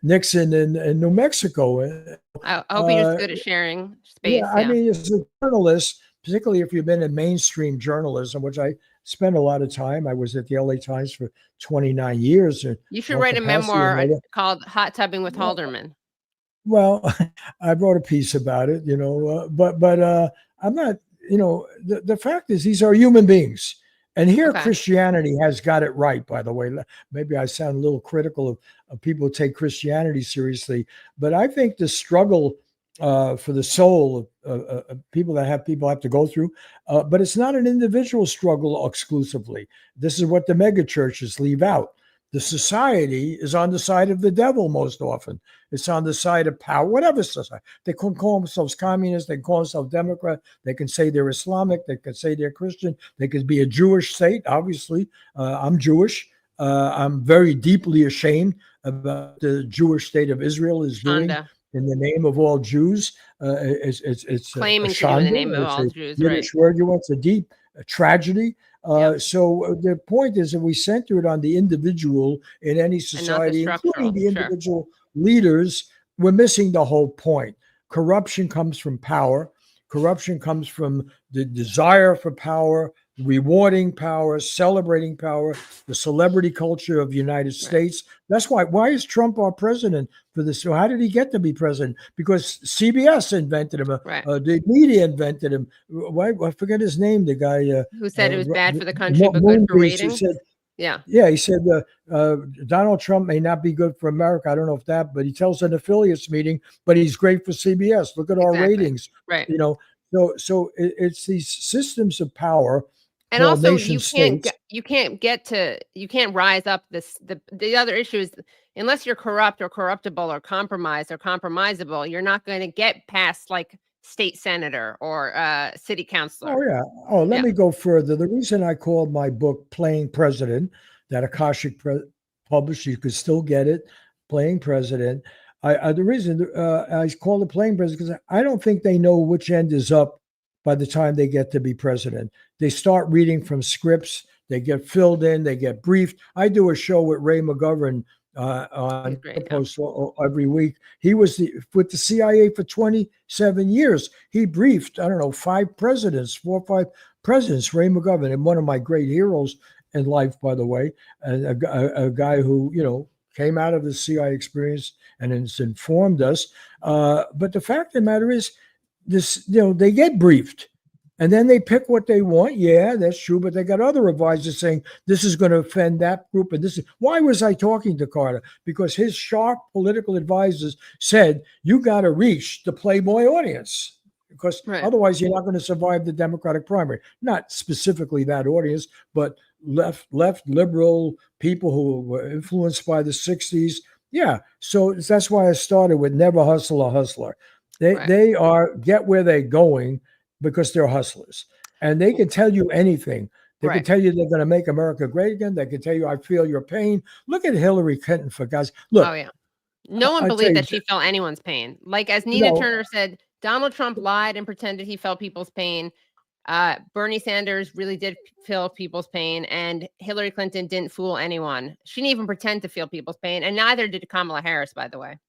Nixon in New Mexico. I hope you're just good at sharing space. Yeah, I mean, as a journalist, particularly if you've been in mainstream journalism, which I spent a lot of time. I was at the LA Times for 29 years. You should write a memoir called Hot Tubbing with Haldeman. Well, I wrote a piece about it, but I'm not, the fact is these are human beings. And here Christianity has got it right, by the way. Maybe I sound a little critical of people who take Christianity seriously, but I think the struggle for the soul of people have to go through, but it's not an individual struggle exclusively. This is what the mega churches leave out. The society is on the side of the devil most often. It's on the side of power, whatever society. They can call themselves communists. They can call themselves Democrat. They can say they're Islamic. They can say they're Christian. They could be a Jewish state, obviously. I'm Jewish. I'm very deeply ashamed about the Jewish state of Israel is doing in the name of all Jews. It's claiming to do in the name of all Jews, Yiddish word. It's a deep tragedy. So the point is that we center it on the individual in any society, including the individual leaders. We're missing the whole point. Corruption comes from power. Corruption comes from the desire for power, rewarding power, celebrating power, the celebrity culture of the United States. That's why is Trump our president for this? So how did he get to be president? Because CBS invented him. The media invented him. Why? I forget his name. The guy who said it was bad for the country, but good for ratings. He said Donald Trump may not be good for America. I don't know if that, but he tells an affiliates meeting, but he's great for CBS. Look at our ratings. Right. So it's these systems of power. And also you can't rise up the other issue is unless you're corrupt or corruptible or compromised or compromisable, you're not going to get past like state senator or city councilor. Let me go further. The reason I called my book Playing President, that Akashic published, you could still get it, Playing President. The reason I called it Playing President because I don't think they know which end is up by the time they get to be president. They start reading from scripts, they get filled in, they get briefed. I do a show with Ray McGovern on Depose every week. He was with the CIA for 27 years. He briefed, 4 or 5 presidents, Ray McGovern, and one of my great heroes in life, by the way, and a guy who, came out of the CIA experience and has informed us. But the fact of the matter is, they get briefed and then they pick what they want. Yeah, that's true. But they got other advisors saying this is going to offend that group. And why was I talking to Carter? Because his sharp political advisors said, you got to reach the Playboy audience because otherwise you're not going to survive the Democratic primary. Not specifically that audience, but left liberal people who were influenced by the 60s. Yeah. So that's why I started with never hustle a hustler. They are get where they're going because they're hustlers, and they can tell you anything. They can tell you they're going to make America great again. They can tell you, I feel your pain. Look at Hillary Clinton, for guys. Look. Oh, yeah. No one believed that she felt anyone's pain. Like as Nina Turner said, Donald Trump lied and pretended he felt people's pain. Bernie Sanders really did feel people's pain, and Hillary Clinton didn't fool anyone. She didn't even pretend to feel people's pain, and neither did Kamala Harris, by the way.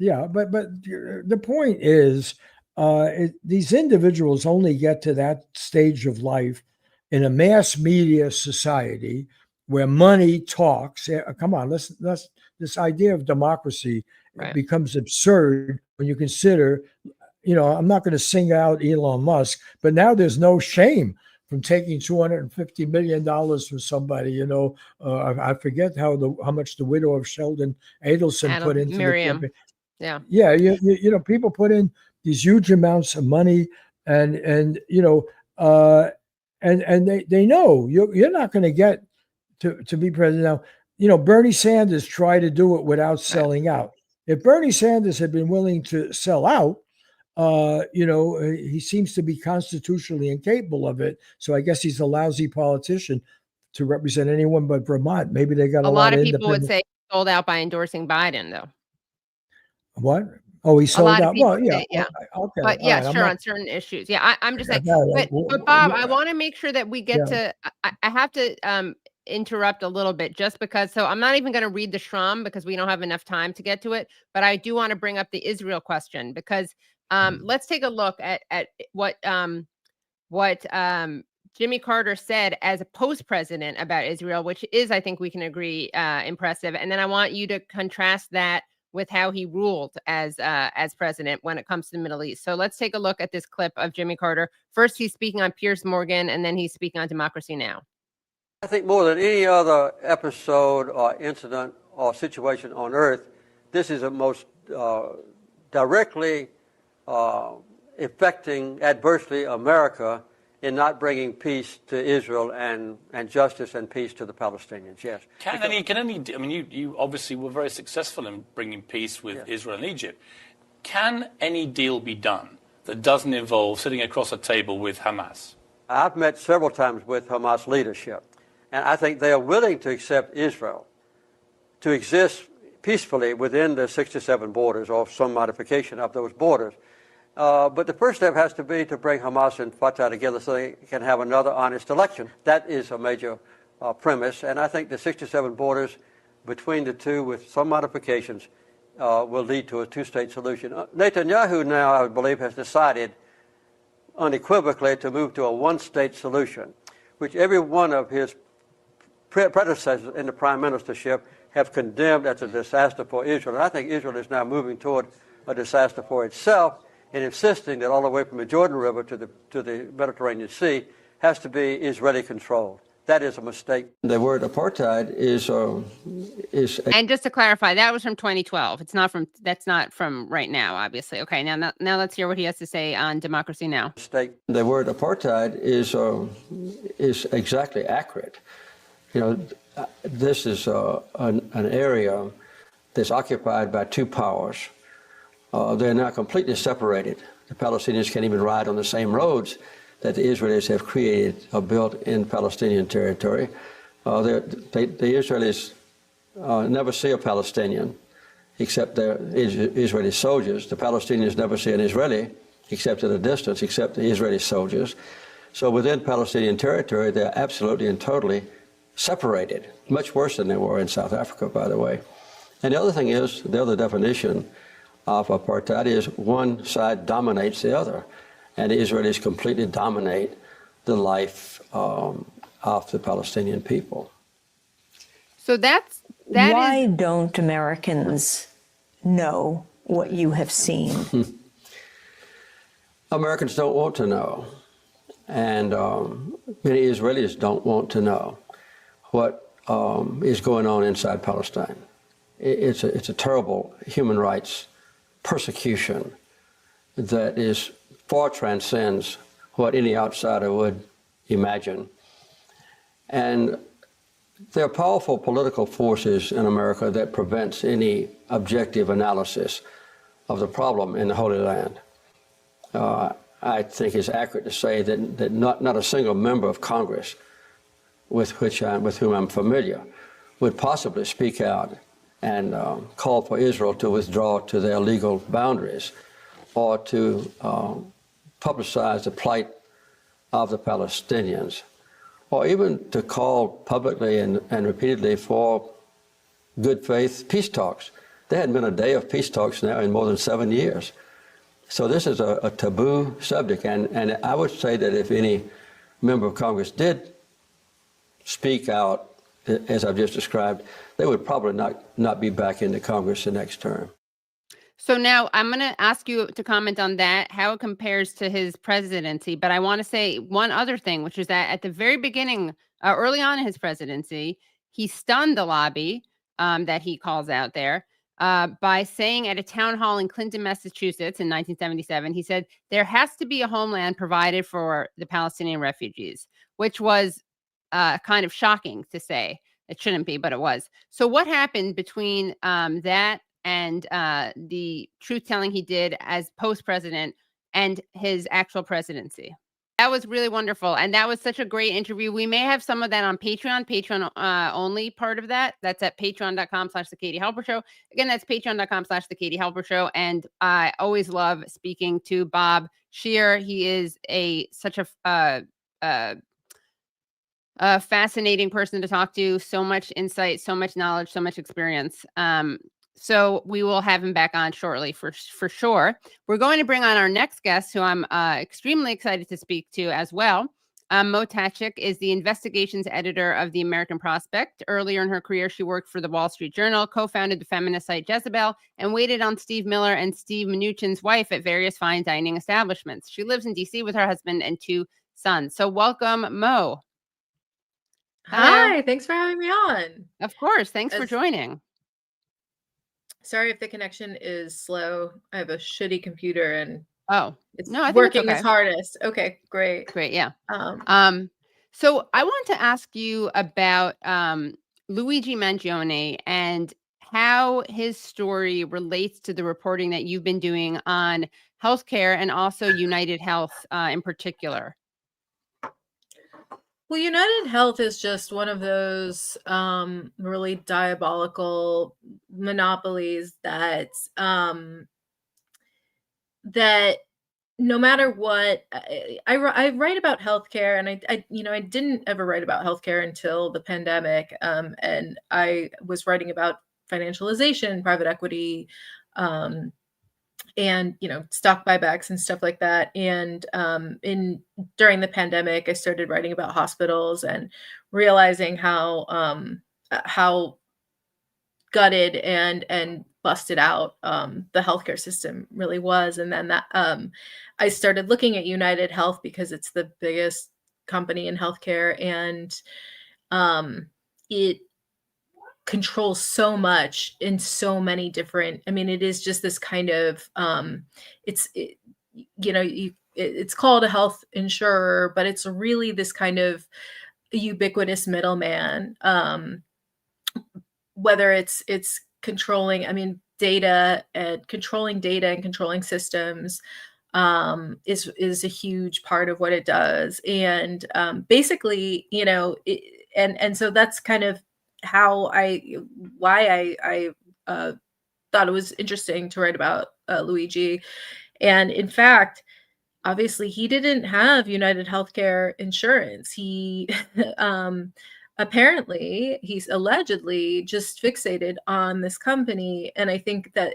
Yeah, but the point is, these individuals only get to that stage of life in a mass media society where money talks. Come on, let's this idea of democracy Right. becomes absurd when you consider, I'm not going to sing out Elon Musk, but now there's no shame from taking $250 million from somebody. I forget how much the widow of Sheldon Adelson put into Miriam. the campaign. Yeah. Yeah, people put in these huge amounts of money, and they know you're not going to get to be president now. Bernie Sanders tried to do it without selling out. If Bernie Sanders had been willing to sell out, he seems to be constitutionally incapable of it. So I guess he's a lousy politician to represent anyone but Vermont. Maybe they got A lot of people independent. would say he sold out by endorsing Biden, though. What? Oh, he sold out. Well, yeah. Say, yeah. Okay. But yeah, right, sure, on certain issues. Yeah, I'm just saying. But Bob, I want to make sure that we get to. I have to interrupt a little bit just because. So I'm not even going to read the Shram because we don't have enough time to get to it. But I do want to bring up the Israel question because let's take a look at what Jimmy Carter said as a post-president about Israel, which is, I think we can agree, impressive. And then I want you to contrast that with how he ruled as president when it comes to the Middle East. So let's take a look at this clip of Jimmy Carter. First, he's speaking on Piers Morgan, and then he's speaking on Democracy Now! I think more than any other episode or incident or situation on earth, this is the most directly affecting adversely America in not bringing peace to Israel and justice and peace to the Palestinians. Yes. You obviously were very successful in bringing peace with Israel and Egypt. Can any deal be done that doesn't involve sitting across a table with Hamas? I've met several times with Hamas leadership, and I think they are willing to accept Israel to exist peacefully within the 67 borders or some modification of those borders. But the first step has to be to bring Hamas and Fatah together so they can have another honest election. That is a major premise, and I think the 67 borders between the two with some modifications will lead to a two-state solution. Netanyahu now, I believe, has decided unequivocally to move to a one-state solution, which every one of his predecessors in the prime ministership have condemned as a disaster for Israel. And I think Israel is now moving toward a disaster for itself, and insisting that all the way from the Jordan River to the Mediterranean Sea has to be Israeli controlled. That is a mistake. The word apartheid is. And just to clarify, that was from 2012. That's not from right now, obviously. Okay, now let's hear what he has to say on Democracy Now! Mistake. The word apartheid is exactly accurate. This is an area that's occupied by two powers. They're now completely separated. The Palestinians can't even ride on the same roads that the Israelis have created or built in Palestinian territory. The Israelis never see a Palestinian except their Israeli soldiers. The Palestinians never see an Israeli except at a distance, except the Israeli soldiers. So within Palestinian territory, they're absolutely and totally separated, much worse than they were in South Africa, by the way. And the other thing is, the other definition of apartheid is one side dominates the other, and the Israelis completely dominate the life of the Palestinian people. So why don't Americans know what you have seen? Americans don't want to know, and many Israelis don't want to know what is going on inside Palestine. It's a terrible human rights persecution that far transcends what any outsider would imagine. And there are powerful political forces in America that prevents any objective analysis of the problem in the Holy Land. I think it's accurate to say that not a single member of Congress with whom I'm familiar would possibly speak out and call for Israel to withdraw to their legal boundaries or to publicize the plight of the Palestinians, or even to call publicly and repeatedly for good faith peace talks. There hadn't been a day of peace talks now in more than 7 years. So this is a taboo subject, and I would say that if any member of Congress did speak out, as I've just described, they would probably not be back into Congress the next term. So now I'm going to ask you to comment on that, how it compares to his presidency. But I want to say one other thing, which is that at the very beginning, early on in his presidency, he stunned the lobby that he calls out there by saying at a town hall in Clinton, Massachusetts in 1977, he said, there has to be a homeland provided for the Palestinian refugees, which was kind of shocking to say. It shouldn't be, but it was. So what happened between that and the truth-telling he did as post-president and his actual presidency? That was really wonderful. And that was such a great interview. We may have some of that on Patreon only part of that. That's at patreon.com/The Katie Halper Show. Again, that's patreon.com/The Katie Halper Show. And I always love speaking to Bob Scheer. He is such a fascinating person to talk to. So much insight, so much knowledge, so much experience. So we will have him back on shortly for sure. We're going to bring on our next guest, who I'm extremely excited to speak to as well. Moe Tkacik is the investigations editor of the American Prospect. Earlier in her career, she worked for the Wall Street Journal, co-founded the feminist site Jezebel, and waited on Steve Miller and Steve Mnuchin's wife at various fine dining establishments. She lives in D.C. with her husband and 2 sons. So welcome, Moe. Hello. Hi, thanks for having me on. Of course. Thanks for joining. Sorry if the connection is slow. I have a shitty computer and it's working its hardest. Okay, great. Great, yeah. So I want to ask you about Luigi Mangione and how his story relates to the reporting that you've been doing on healthcare and also United Health in particular. Well, United Health is just one of those really diabolical monopolies that that no matter what, I write about healthcare, and I didn't ever write about healthcare until the pandemic, and I was writing about financialization, private equity, and stock buybacks and stuff like that. And during the pandemic, I started writing about hospitals and realizing how gutted and busted out the healthcare system really was. And then that I started looking at United Health because it's the biggest company in healthcare, and it controls so much in so many different, it is just this kind of it's called a health insurer, but it's really this kind of ubiquitous middleman, whether it's controlling data and controlling systems is a huge part of what it does. And basically, and so that's kind of why I thought it was interesting to write about Luigi. And in fact, obviously he didn't have United Healthcare insurance. He he's allegedly just fixated on this company. And I think that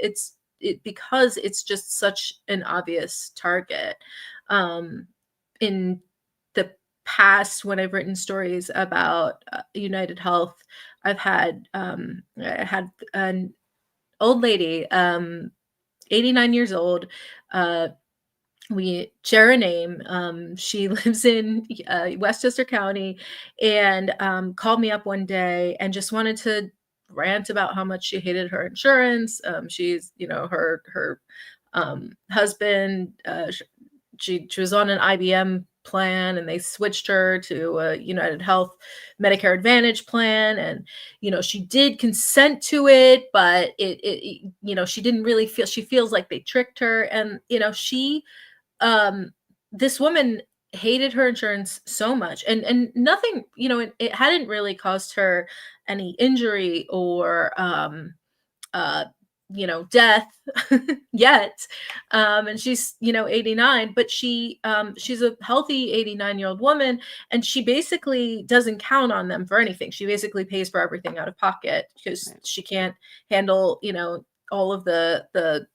because it's just such an obvious target. In the past, when I've written stories about United Health, I've had I had an old lady, 89 years old. We share a name. She lives in Westchester County, and called me up one day and just wanted to rant about how much she hated her insurance. She's, her husband, she was on an IBM plan, and they switched her to a United Health Medicare Advantage plan. And, she did consent to it, but she didn't really she feels like they tricked her. And, this woman hated her insurance so much, and nothing, it hadn't really caused her any injury or, death yet. And she's, 89, but she's a healthy 89-year-old woman, and she basically doesn't count on them for anything. She basically pays for everything out of pocket because she can't handle, all of the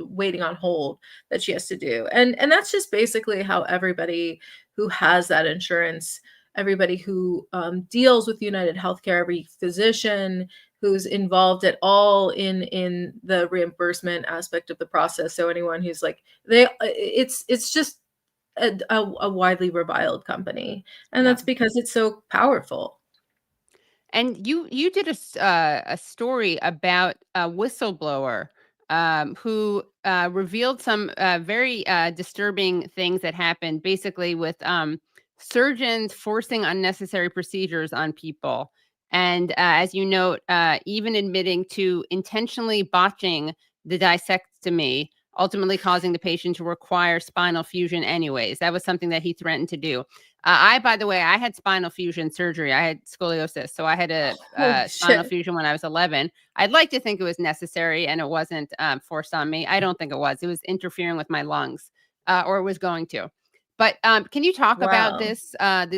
waiting on hold that she has to do. And that's just basically how everybody who has that insurance, everybody who deals with United Healthcare, every physician who's involved at all in the reimbursement aspect of the process. So anyone who's like, it's just a widely reviled company, and that's because it's so powerful. And you did a story about a whistleblower who revealed some very disturbing things that happened, basically with surgeons forcing unnecessary procedures on people. And as you note, even admitting to intentionally botching the disectomy, ultimately causing the patient to require spinal fusion anyways. That was something that he threatened to do. By the way, I had spinal fusion surgery. I had scoliosis, so I had a spinal fusion when I was 11. I'd like to think it was necessary and it wasn't forced on me. I don't think it was. It was interfering with my lungs, or it was going to. But can you talk about this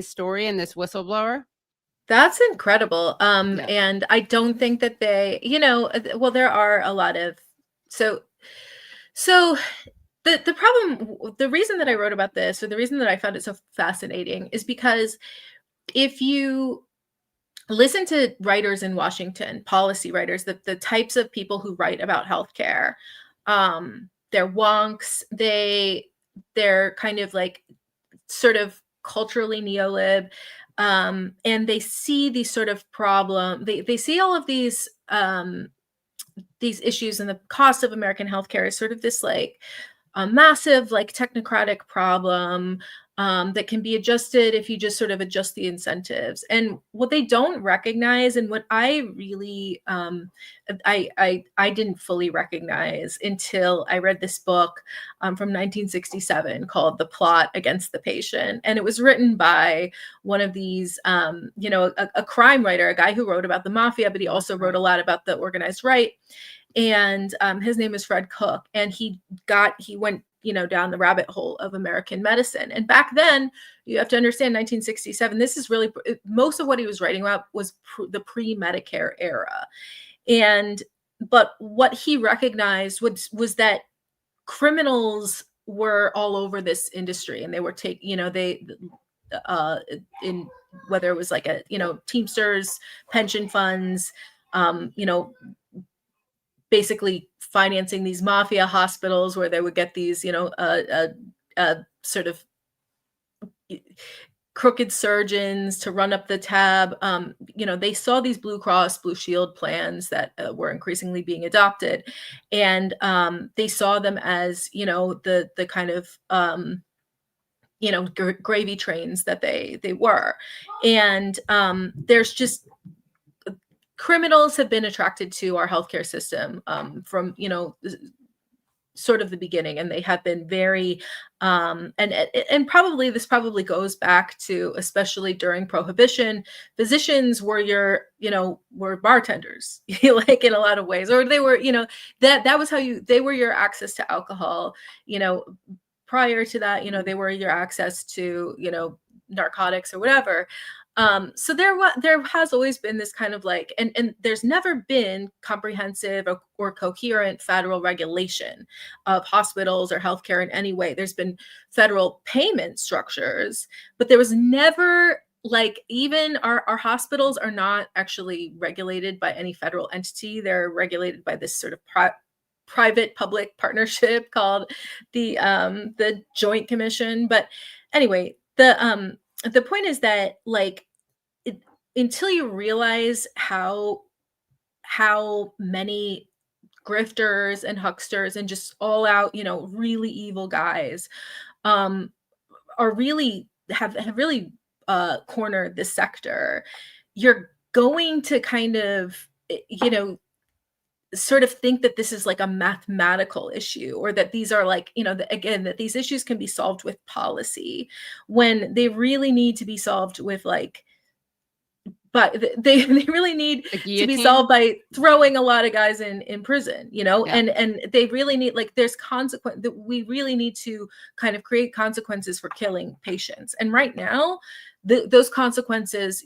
story and this whistleblower? That's incredible. And I don't think that they, well, there are a lot of so. The problem, the reason that I wrote about this, or the reason that I found it so fascinating, is because if you listen to writers in Washington, policy writers, the types of people who write about healthcare, they're wonks. They're kind of like sort of culturally neolib, and they see these sort of problem. They see all of these issues, and the cost of American healthcare is sort of this like a massive like technocratic problem that can be adjusted if you just sort of adjust the incentives. And what they don't recognize, and what I really I didn't fully recognize until I read this book from 1967 called The Plot Against the Patient. And it was written by one of these a crime writer, a guy who wrote about the mafia, but he also wrote a lot about the organized right. And his name is Fred Cook, and he went down the rabbit hole of American medicine. And back then, you have to understand, 1967, this is really, most of what he was writing about was the pre-Medicare era. But what he recognized was that criminals were all over this industry, and they were in whether it was like Teamsters, pension funds, basically financing these mafia hospitals where they would get these, sort of crooked surgeons to run up the tab. They saw these Blue Cross Blue Shield plans that were increasingly being adopted, and they saw them as the kind of gravy trains that they were. And there's just criminals have been attracted to our healthcare system from sort of the beginning, and they have been very and probably this goes back to, especially during Prohibition, physicians were were bartenders, like in a lot of ways, or they were that was how they were your access to alcohol. Prior to that, they were your access to narcotics or whatever. So there has always been this kind of like, and there's never been comprehensive or coherent federal regulation of hospitals or healthcare in any way. There's been federal payment structures, but there was never like, even our hospitals are not actually regulated by any federal entity. They're regulated by this sort of private public partnership called the Joint Commission. But anyway, the point is that until you realize how many grifters and hucksters and just all out, really evil guys are really have really cornered this sector, you're going to kind of, sort of think that this is like a mathematical issue, or that these are like, again, that these issues can be solved with policy, when they really need to be solved with but they really need to be solved by throwing a lot of guys in prison, and they really need, like, there's consequence that we really need to kind of create consequences for killing patients. And right now, those consequences,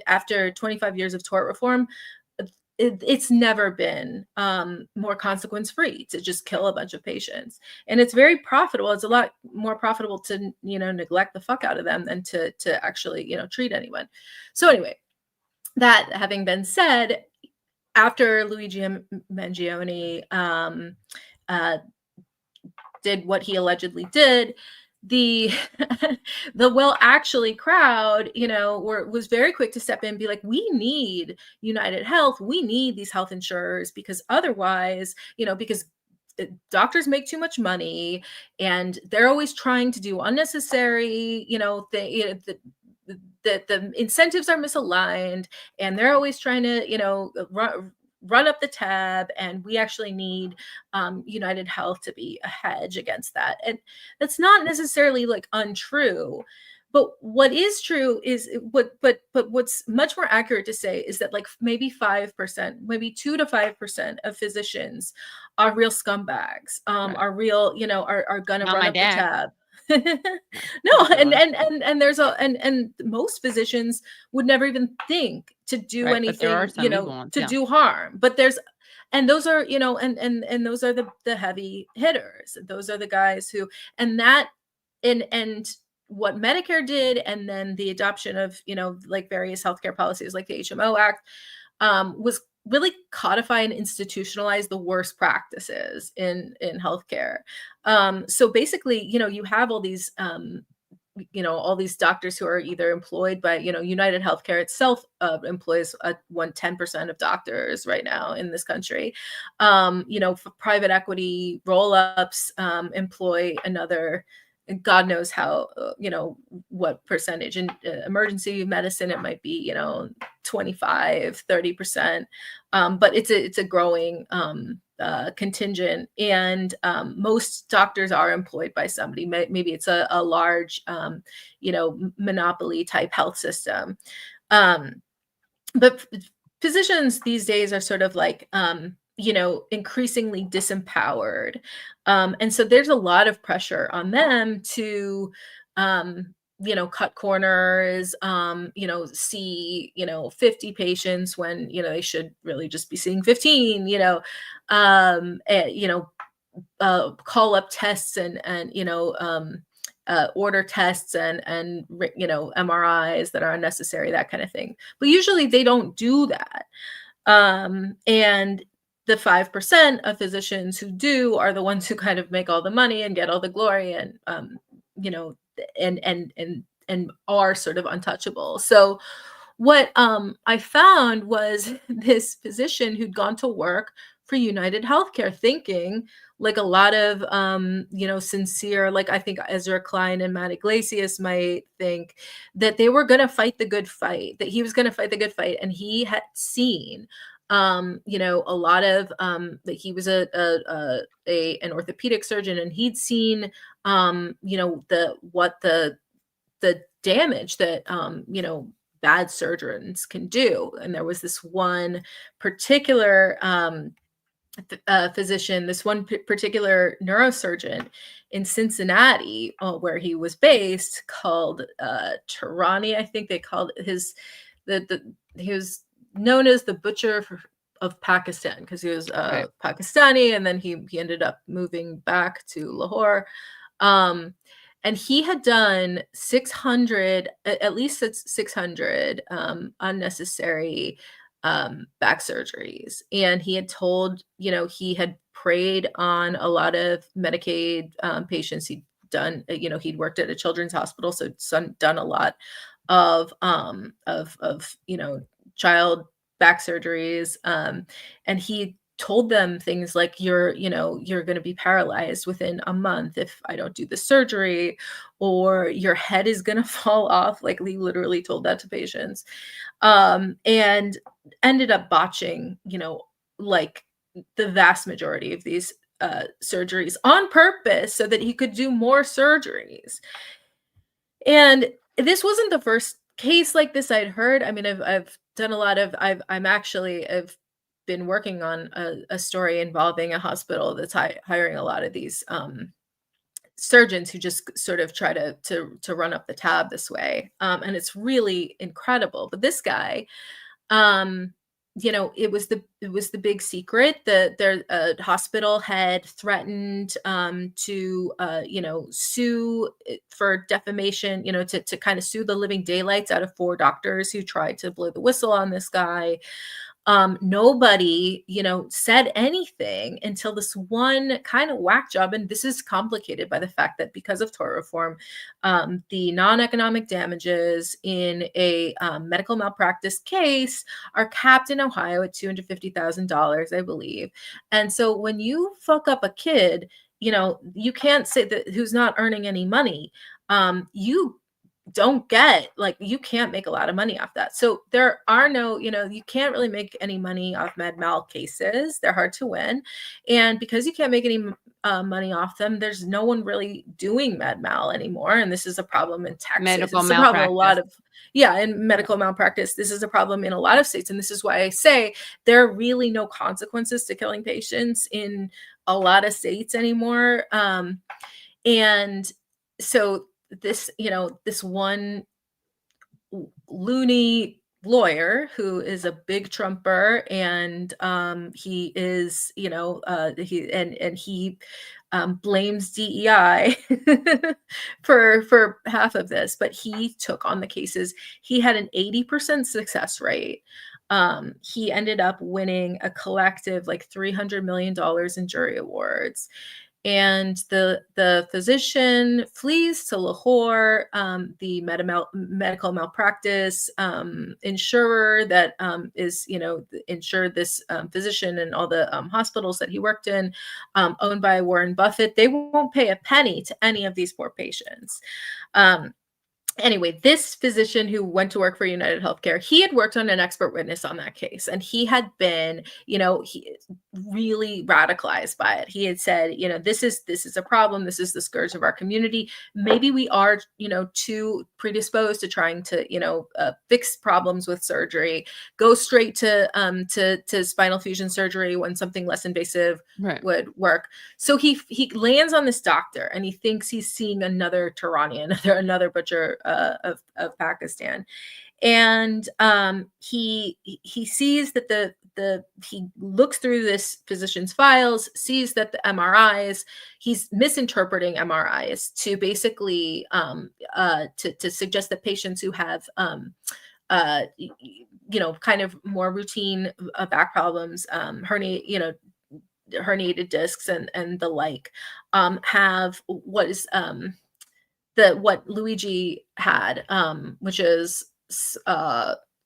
after 25 years of tort reform, it's never been more consequence free to just kill a bunch of patients, and it's very profitable. It's a lot more profitable to neglect the fuck out of them than to actually treat anyone. So anyway, that having been said, after Luigi Mangione did what he allegedly did, the actually crowd, was very quick to step in and be like, we need United Health, we need these health insurers, because otherwise, because doctors make too much money and they're always trying to do unnecessary, the incentives are misaligned, and they're always trying to, run up the tab, and we actually need United Health to be a hedge against that. And that's not necessarily like untrue, but what is true is but what's much more accurate to say is that like maybe 5%, maybe 2 to 5% of physicians are real scumbags, are real, are gonna run up the tab. No, and there's and most physicians would never even think to do anything, to do harm. But those are, and those are the heavy hitters. Those are the guys who, and what Medicare did, and then the adoption of, like various healthcare policies like the HMO Act, was really codify and institutionalize the worst practices in healthcare. So basically, you have all these, all these doctors who are either employed by, United Healthcare itself employs 10% of doctors right now in this country. For private equity roll-ups employ another, God knows how, what percentage. In emergency medicine, it might be, 25, 30%. But it's a growing contingent. And most doctors are employed by somebody. Maybe it's a large, monopoly type health system. But physicians these days are sort of like, increasingly disempowered. And so there's a lot of pressure on them to, cut corners, see, 50 patients when, they should really just be seeing 15, call up tests and order tests and MRIs that are unnecessary, that kind of thing. But usually they don't do that. And the 5% of physicians who do are the ones who kind of make all the money and get all the glory, and and are sort of untouchable. So what I found was this physician who'd gone to work for United Healthcare, thinking, like a lot of sincere, like I think Ezra Klein and Matt Iglesias might think, that they were going to fight the good fight, that he was going to fight the good fight, and he had seen a lot of that he was an orthopedic surgeon, and he'd seen the damage that bad surgeons can do. And there was this one particular physician, this one particular neurosurgeon in Cincinnati, where he was based, called Tarani. I think they called his he was known as the Butcher of Pakistan, because he was Pakistani, and then he ended up moving back to Lahore. And he had done 600, at least 600 unnecessary back surgeries. And he had told, he had preyed on a lot of Medicaid patients. He'd done, he'd worked at a children's hospital, so done a lot of child back surgeries. And he told them things like, you're going to be paralyzed within a month if I don't do the surgery, or your head is going to fall off. Like, he literally told that to patients, and ended up botching, like the vast majority of these surgeries on purpose so that he could do more surgeries. And this wasn't the first case like this I'd heard. I mean, I've done a lot of, I've been working on a story involving a hospital that's hiring a lot of these surgeons who just sort of try to run up the tab this way. And it's really incredible. But this guy, it was the big secret. Their hospital had threatened to sue for defamation, to kind of sue the living daylights out of 4 doctors who tried to blow the whistle on this guy. Nobody, said anything until this one kind of whack job. And this is complicated by the fact that because of tort reform, the non-economic damages in a medical malpractice case are capped in Ohio at $250,000, I believe. And so when you fuck up a kid, you can't say that who's not earning any money. You don't get, you can't make a lot of money off that. So there are no, you can't really make any money off med mal cases. They're hard to win. And because you can't make any money off them, there's no one really doing med mal anymore. And this is a problem in Texas. Medical it's a problem malpractice. in medical malpractice. This is a problem in a lot of states. And this is why I say there are really no consequences to killing patients in a lot of states anymore. And so this one loony lawyer who is a big Trumper, and he is, he blames DEI for half of this, but he took on the cases. He had an 80% success rate. He ended up winning a collective $300 million in jury awards. And the physician flees to Lahore. The medical malpractice insurer that is, insured this physician and all the hospitals that he worked in, owned by Warren Buffett, they won't pay a penny to any of these poor patients. Anyway, this physician who went to work for United Healthcare, he had worked on an expert witness on that case, and he had been, he really radicalized by it. He had said, this is a problem. This is the scourge of our community. Maybe we are, too predisposed to trying to, fix problems with surgery. Go straight to spinal fusion surgery when something less invasive would work. So he lands on this doctor, and he thinks he's seeing another Turanian, another butcher of Pakistan, and he sees that he looks through this physician's files, sees that the MRIs, he's misinterpreting MRIs to basically to suggest that patients who have kind of more routine back problems, herniated discs and the like, have what is what Luigi had, which is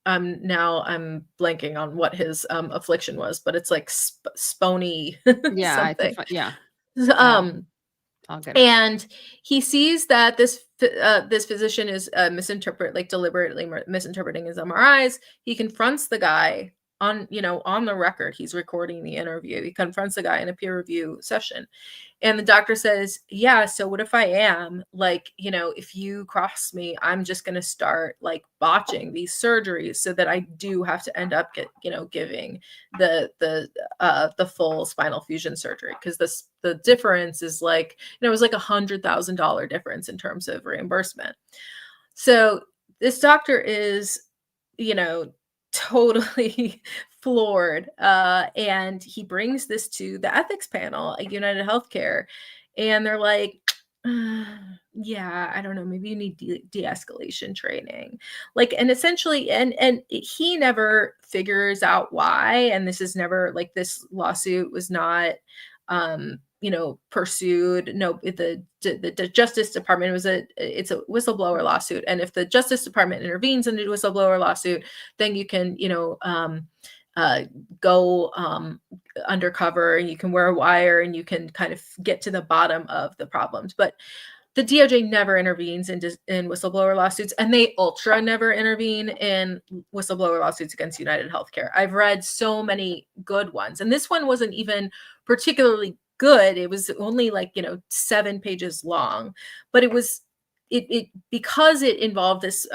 I'm blanking on what his affliction was, but it's spony something. I'll get it. And he sees that this physician is deliberately misinterpreting his MRIs. He confronts the guy on the record. He's recording the interview. He confronts the guy in a peer review session, and the doctor says, yeah, so what if I am if you cross me, I'm just going to start botching these surgeries so that I do have to end up giving the full spinal fusion surgery, because the difference is it was $100,000 difference in terms of reimbursement. So this doctor is totally floored, and he brings this to the ethics panel at United Healthcare, and they're like, yeah, I don't know, maybe you need de-escalation training, and essentially, and he never figures out why, and this is never this lawsuit was not pursued. No, the Justice Department it's a whistleblower lawsuit, and if the Justice Department intervenes in a whistleblower lawsuit, then you can go undercover, and you can wear a wire, and you can kind of get to the bottom of the problems. But the DOJ never intervenes in whistleblower lawsuits, and they ultra never intervene in whistleblower lawsuits against United Healthcare. I've read so many good ones, and this one wasn't even particularly good. It was only 7 pages long, but it was because it involved this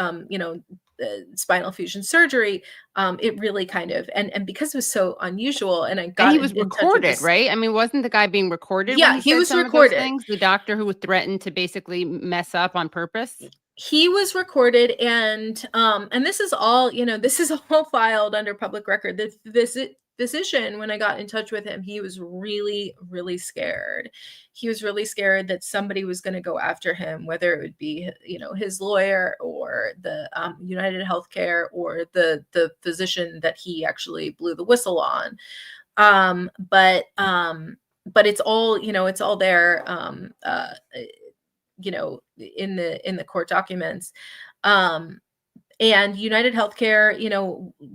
spinal fusion surgery. It really kind of and because it was so unusual, and he was recorded, right? I mean, wasn't the guy being recorded? Yeah, he was recorded. The doctor who was threatened to basically mess up on purpose. he was recorded, and this is all, this is all filed under public record. The physician, when I got in touch with him, he was really, really scared. He was really scared that somebody was going to go after him, whether it would be, his lawyer or the United Healthcare or the physician that he actually blew the whistle on. But it's all, it's all there. In the court documents. And United Healthcare,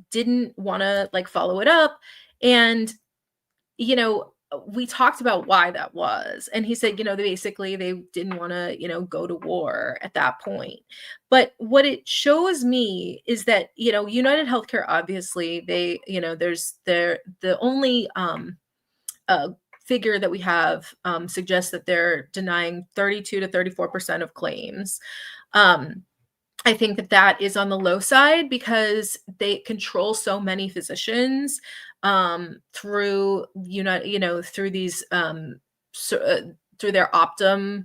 didn't want to like follow it up. And, we talked about why that was. And he said, basically they didn't want to, go to war at that point. But what it shows me is that, United Healthcare, obviously they, the only, figure that we have suggests that they're denying 32 to 34% of claims. I think that is on the low side because they control so many physicians through through these through their Optum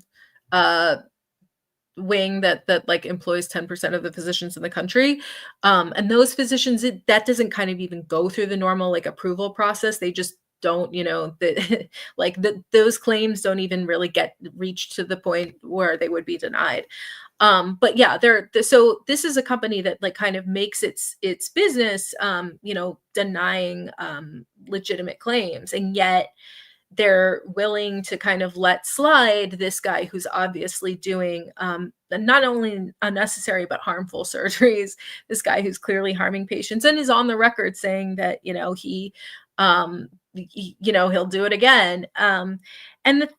wing that like employs 10% of the physicians in the country, and those physicians, that doesn't kind of even go through the normal like approval process. They just don't, those claims don't even really get reached to the point where they would be denied. But yeah, so this is a company that like kind of makes its business, denying legitimate claims, and yet they're willing to kind of let slide this guy who's obviously doing not only unnecessary but harmful surgeries. This guy who's clearly harming patients and is on the record saying that he'll do it again. And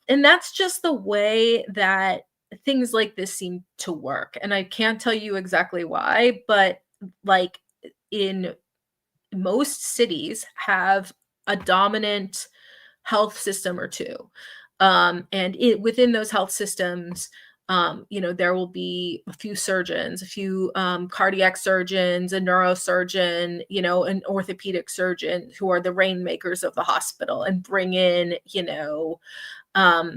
that's just the way that things like this seem to work. And I can't tell you exactly why, but like in most cities have a dominant health system or two. And within those health systems, there will be a few surgeons, a few cardiac surgeons, a neurosurgeon, an orthopedic surgeon who are the rainmakers of the hospital and bring in,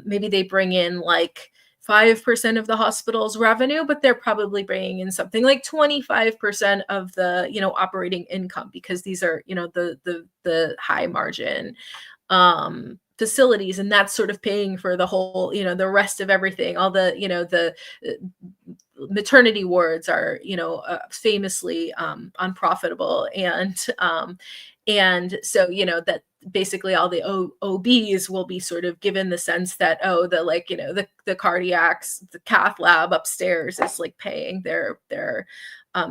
maybe they bring in like 5% of the hospital's revenue, but they're probably bringing in something like 25% of the, operating income, because these are, the high margin facilities, and that's sort of paying for the whole, the rest of everything. All the, the maternity wards are, famously unprofitable, and so that basically all the OBs will be sort of given the sense that the cardiacs, the cath lab upstairs is like paying their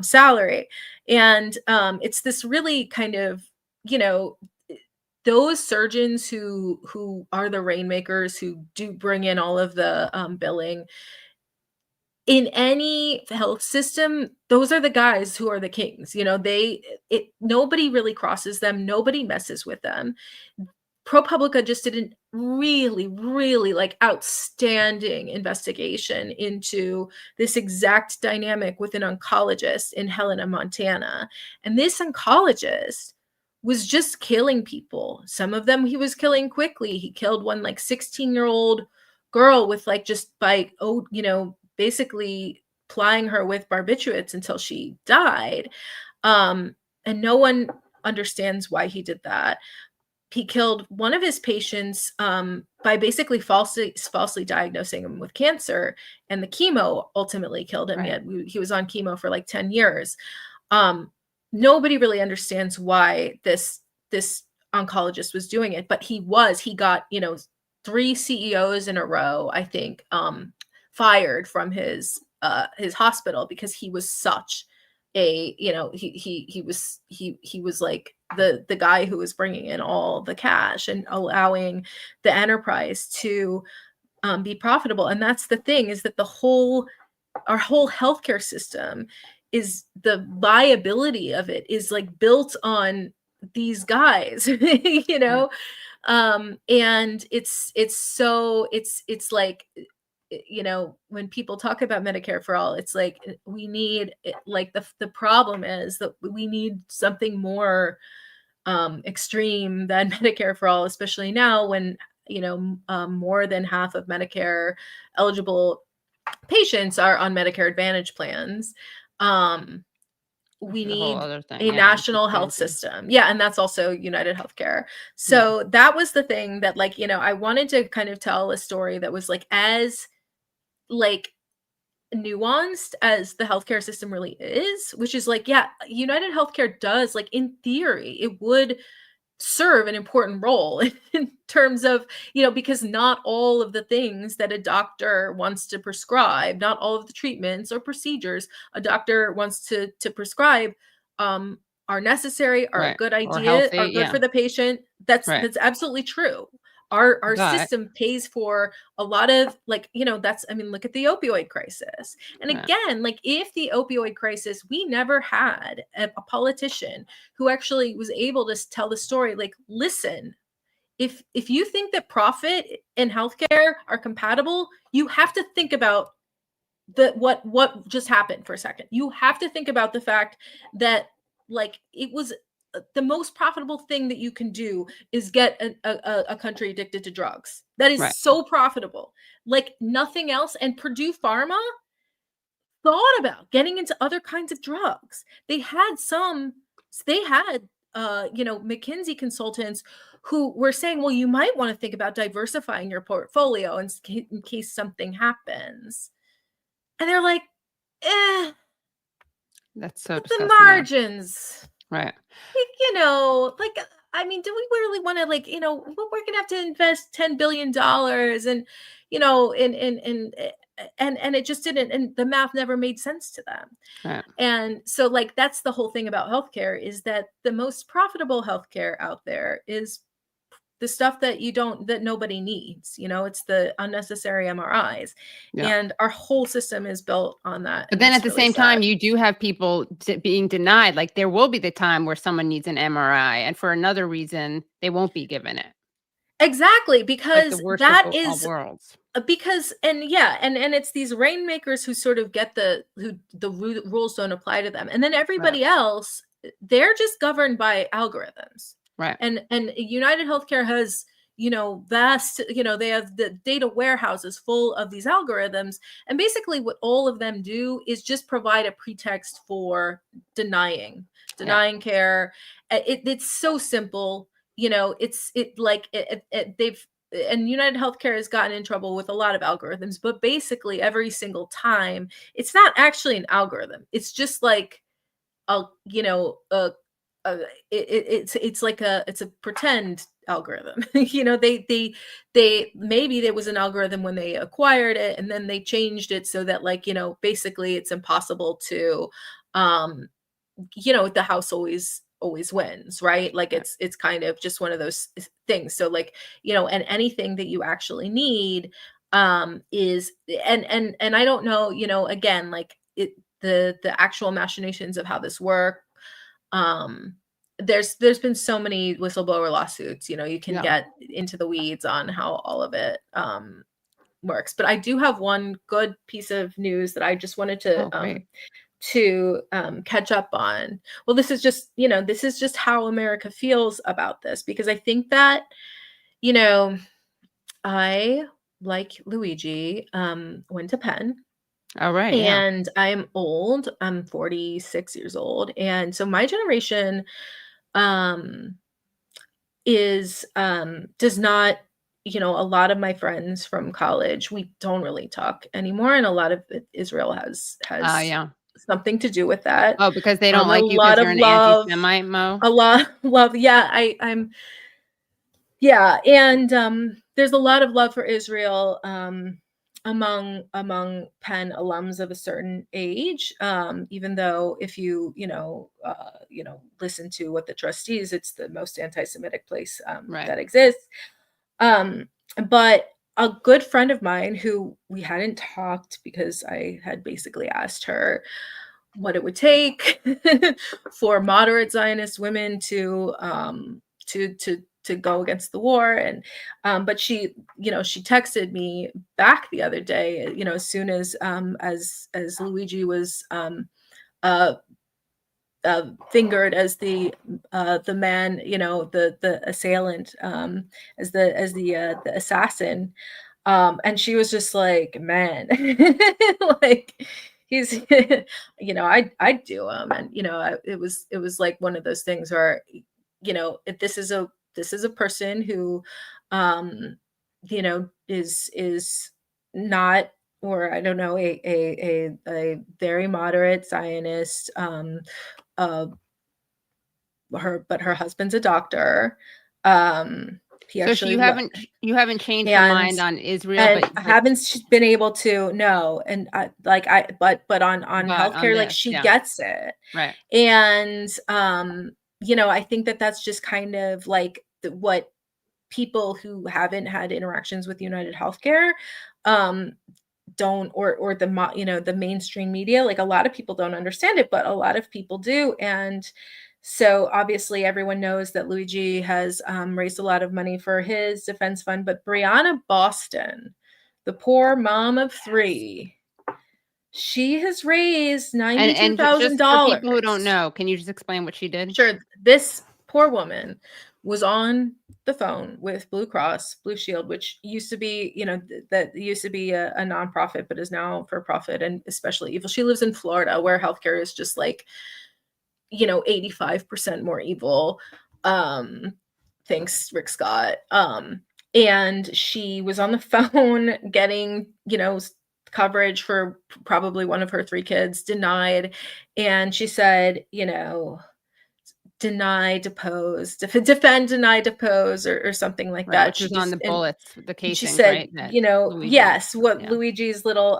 salary, and it's this really kind of those surgeons who are the rainmakers, who do bring in all of the billing in any health system. Those are the guys who are the kings. Nobody really crosses them. Nobody messes with them. ProPublica just did a really, really like outstanding investigation into this exact dynamic with an oncologist in Helena, Montana. And this oncologist was just killing people. Some of them he was killing quickly. He killed one like 16-year-old girl with like just by, basically plying her with barbiturates until she died. And no one understands why he did that. He killed one of his patients by basically falsely diagnosing him with cancer, and the chemo ultimately killed him. Right. He was on chemo for like 10 years. Nobody really understands why this oncologist was doing it, but he got 3 CEOs in a row, I think, fired from his hospital because he was such a he was like the guy who was bringing in all the cash and allowing the enterprise to be profitable. And that's the thing, is that our whole healthcare system is, the liability of it is like built on these guys, and it's like, when people talk about Medicare for all, it's like we need, like the problem is that we need something more extreme than Medicare for all, especially now when more than half of Medicare eligible patients are on Medicare Advantage plans, we The whole need other thing, a yeah, national it's health crazy. system. Yeah, and that's also United Healthcare. So that was the thing that, like, I wanted to kind of tell a story that was like as like nuanced as the healthcare system really is, which is like, yeah, United Healthcare does, like, in theory, it would serve an important role in terms of, because not all of the things that a doctor wants to prescribe, not all of the treatments or procedures a doctor wants to prescribe are necessary, are a Right. good Or idea, healthy, are good yeah. for the patient. That's Right. absolutely true. Our But system pays for a lot of, like, that's, I mean, look at the opioid crisis. And yeah. again, like, if the opioid crisis, we never had a politician who actually was able to tell the story, like, listen, if you think that profit and healthcare are compatible, you have to think about what just happened for a second. You have to think about the fact that, like, it was the most profitable thing that you can do is get a country addicted to drugs. That is Right. so profitable, like nothing else. And Purdue Pharma thought about getting into other kinds of drugs. They had McKinsey consultants who were saying, well, you might want to think about diversifying your portfolio in case something happens. And they're like, That's so the disgusting. Yeah. margins. Right. Like, I mean, do we really want to, like, we're gonna have to invest $10 billion and, and it just didn't, and the math never made sense to them. Right. And so, like, that's the whole thing about healthcare, is that the most profitable healthcare out there is the stuff that nobody needs. It's the unnecessary MRIs. Yeah. And our whole system is built on that. But then at the same time, you do have people being denied. Like, there will be the time where someone needs an MRI, and for another reason, they won't be given it. Exactly, because like the worst that of is all worlds. Because, and yeah, and it's these rainmakers who sort of get the rules don't apply to them, and then everybody else, they're just governed by algorithms. Right. And United Healthcare has, vast, they have the data warehouses full of these algorithms, and basically what all of them do is just provide a pretext for denying care. It's so simple. And United Healthcare has gotten in trouble with a lot of algorithms, but basically every single time, it's not actually an algorithm. It's just like it's a pretend algorithm. They maybe there was an algorithm when they acquired it, and then they changed it so that, like, basically it's impossible to the house always wins, right? Like, it's kind of just one of those things. So, like, and anything that you actually need is, and I don't know, again, like, the actual machinations of how this work. There's been so many whistleblower lawsuits, you can get into the weeds on how all of it works. But I do have one good piece of news that I just wanted to catch up on. Well, this is just how America feels about this, because I think that, I, like Luigi, went to Penn. All right. And I'm old. I'm 46 years old. And so my generation does not, a lot of my friends from college, we don't really talk anymore. And a lot of Israel has something to do with that. Oh, because they don't like you because you're an anti-Semite, Mo? A lot of love. Yeah, I'm. Yeah, and there's a lot of love for Israel among Penn alums of a certain age. Even though if you listen to what the trustees, it's the most anti-Semitic place that exists. But a good friend of mine who we hadn't talked, because I had basically asked her what it would take for moderate Zionist women to go against the war. And but she texted me back the other day, as soon as Luigi was fingered as the man, the assailant, as the assassin. And she was just like, man, like he's, I'd do him. And, it was like one of those things where, if this is a person who, is not, or I don't know, a very moderate Zionist, but her husband's a doctor. He So actually you haven't changed your mind on Israel, and but I haven't been able to, no. And but on but on healthcare, like this, she yeah, gets it. right. And I think that's just kind of like what people who haven't had interactions with United Healthcare don't, or the mainstream media, like a lot of people don't understand it, but a lot of people do. And so obviously everyone knows that Luigi has raised a lot of money for his defense fund, but Brianna Boston, the poor mom of 3, she has raised And just for people who don't $92,000. know, can you just explain what she did? Sure. This poor woman was on the phone with Blue Cross Blue Shield, which used to be, that used to be a nonprofit, but is now for profit and especially evil. She lives in Florida, where healthcare is just like, 85% more evil. Thanks, Rick Scott. And she was on the phone getting, coverage for probably one of her 3 kids, denied. And she said, deny, depose, defend, deny, depose, or something like Right, that. which She was on just, the and bullets, the she casings, said, right? That Luigi, yes, what yeah, Luigi's little,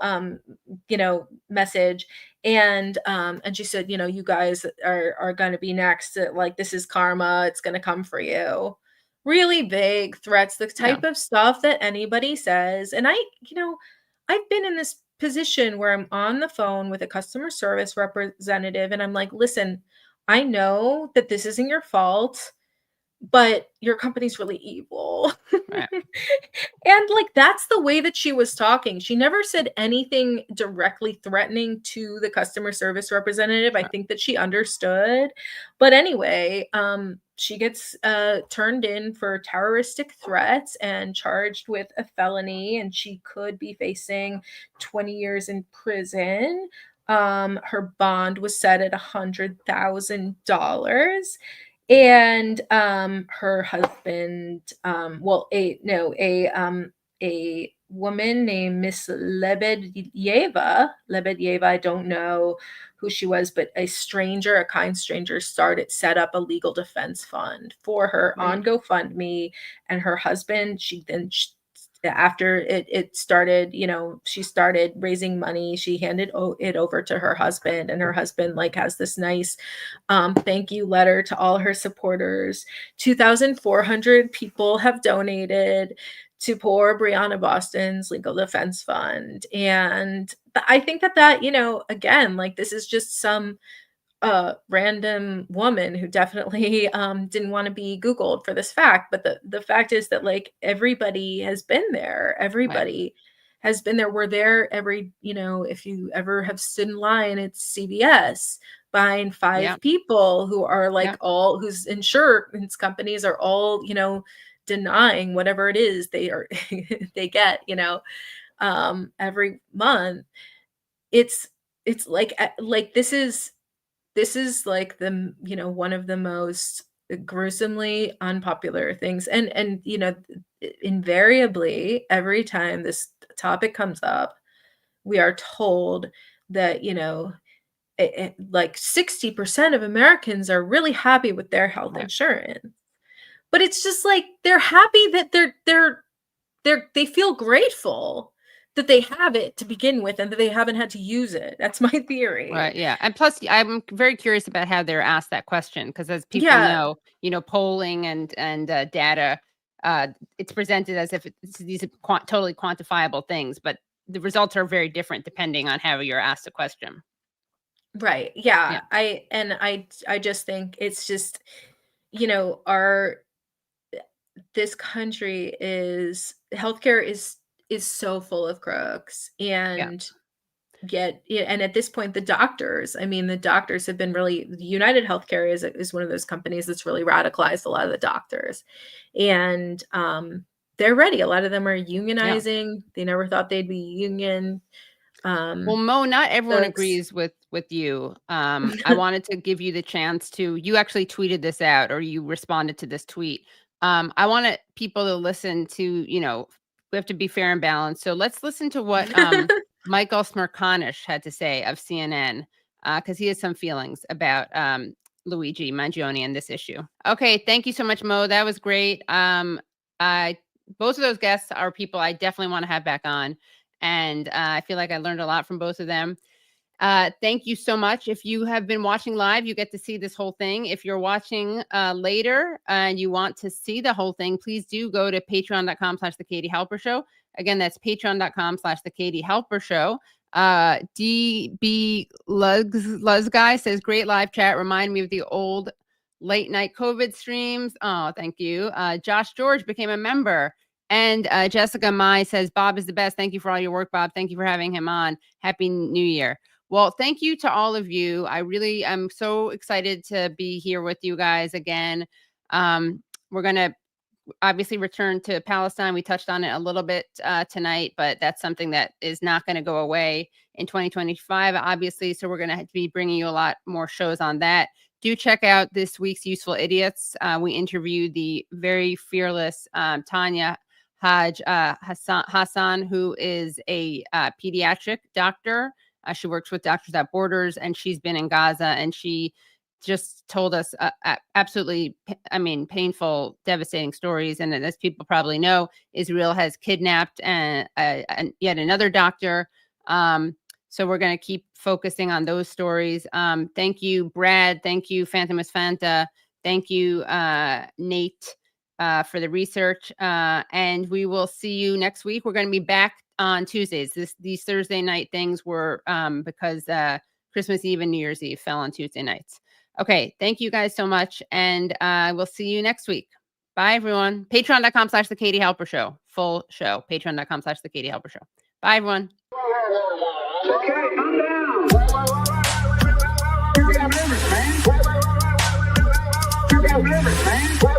message. And she said, you guys are going to be next. Like, this is karma. It's going to come for you. Really big threats, the yeah, type of stuff that anybody says. And I've been in this position where I'm on the phone with a customer service representative and I'm like, listen, I know that this isn't your fault, but your company's really evil. right. And like, that's the way that she was talking. She never said anything directly threatening to the customer service representative. I think that she understood. But anyway, she gets turned in for terroristic threats and charged with a felony, and she could be facing 20 years in prison. Her bond was set at $100,000. And her husband, a woman named Miss Lebedyeva, I don't know who she was, but a kind stranger, set up a legal defense fund for her on GoFundMe. And her husband, after it started, she started raising money. She handed it over to her husband, and her husband has this nice thank you letter to all her supporters. 2,400 people have donated to poor Brianna Boston's legal defense fund. And I think that, again, this is just some random woman who definitely didn't want to be Googled for this fact. But the fact is that everybody has been there. Everybody has been there. We're there if you ever have stood in line, it's CVS behind 5 people who are whose insurance companies are all, denying whatever it is they get, every month. It's this is the, one of the most gruesomely unpopular things. And invariably, every time this topic comes up, we are told that, 60% of Americans are really happy with their health insurance. But it's just they're happy that they feel grateful that they have it to begin with and that they haven't had to use it. That's my theory. Right. Yeah. And plus, I'm very curious about how they're asked that question, because as people know, polling and data, it's presented as if these are totally quantifiable things, but the results are very different depending on how you're asked a question. Right. Yeah. I just think it's just, this country healthcare is so full of crooks. And yet, and at this point, the doctors have been United Healthcare is one of those companies that's really radicalized a lot of the doctors. And they're ready. A lot of them are unionizing. Yeah. They never thought they'd be union. Well, Mo, not everyone agrees with you. I wanted to give you the chance to, you actually tweeted this out, or you responded to this tweet. I want people to listen to, you know, we have to be fair and balanced. So let's listen to what Michael Smerconish had to say of CNN, because he has some feelings about Luigi Mangione and this issue. Okay, thank you so much, Mo. That was great. Both of those guests are people I definitely want to have back on. And I feel like I learned a lot from both of them. Thank you so much. If you have been watching live, you get to see this whole thing. If you're watching later and you want to see the whole thing, please do go to patreon.com/The Katie Halper Show. Again, that's patreon.com/The Katie Halper Show. DB Luz Guy says, great live chat. Remind me of the old late night COVID streams. Oh, thank you. Josh George became a member. And Jessica Mai says, Bob is the best. Thank you for all your work, Bob. Thank you for having him on. Happy New Year. Well, thank you to all of you. I really am so excited to be here with you guys again. We're going to obviously return to Palestine. We touched on it a little bit tonight, but that's something that is not going to go away in 2025, obviously. So we're going to be bringing you a lot more shows on that. Do check out this week's Useful Idiots. We interviewed the very fearless Tanya Haj Hassan, who is a pediatric doctor. She works with Doctors Without Borders, and she's been in Gaza, and she just told us absolutely, painful, devastating stories. And as people probably know, Israel has kidnapped and yet another doctor. So we're going to keep focusing on those stories. Thank you, Brad. Thank you, Phantomus Fanta. Thank you, Nate. For the research, and we will see you next week. We're going to be back on Tuesdays. These Thursday night things were because Christmas Eve and New Year's Eve fell on Tuesday nights. Okay, thank you guys so much, and we'll see you next week. Bye, everyone. Patreon.com/The Katie Halper Show. Full show. Patreon.com/The Katie Halper Show. Bye, everyone. Okay, calm down. You got limits, man. You got limits, man.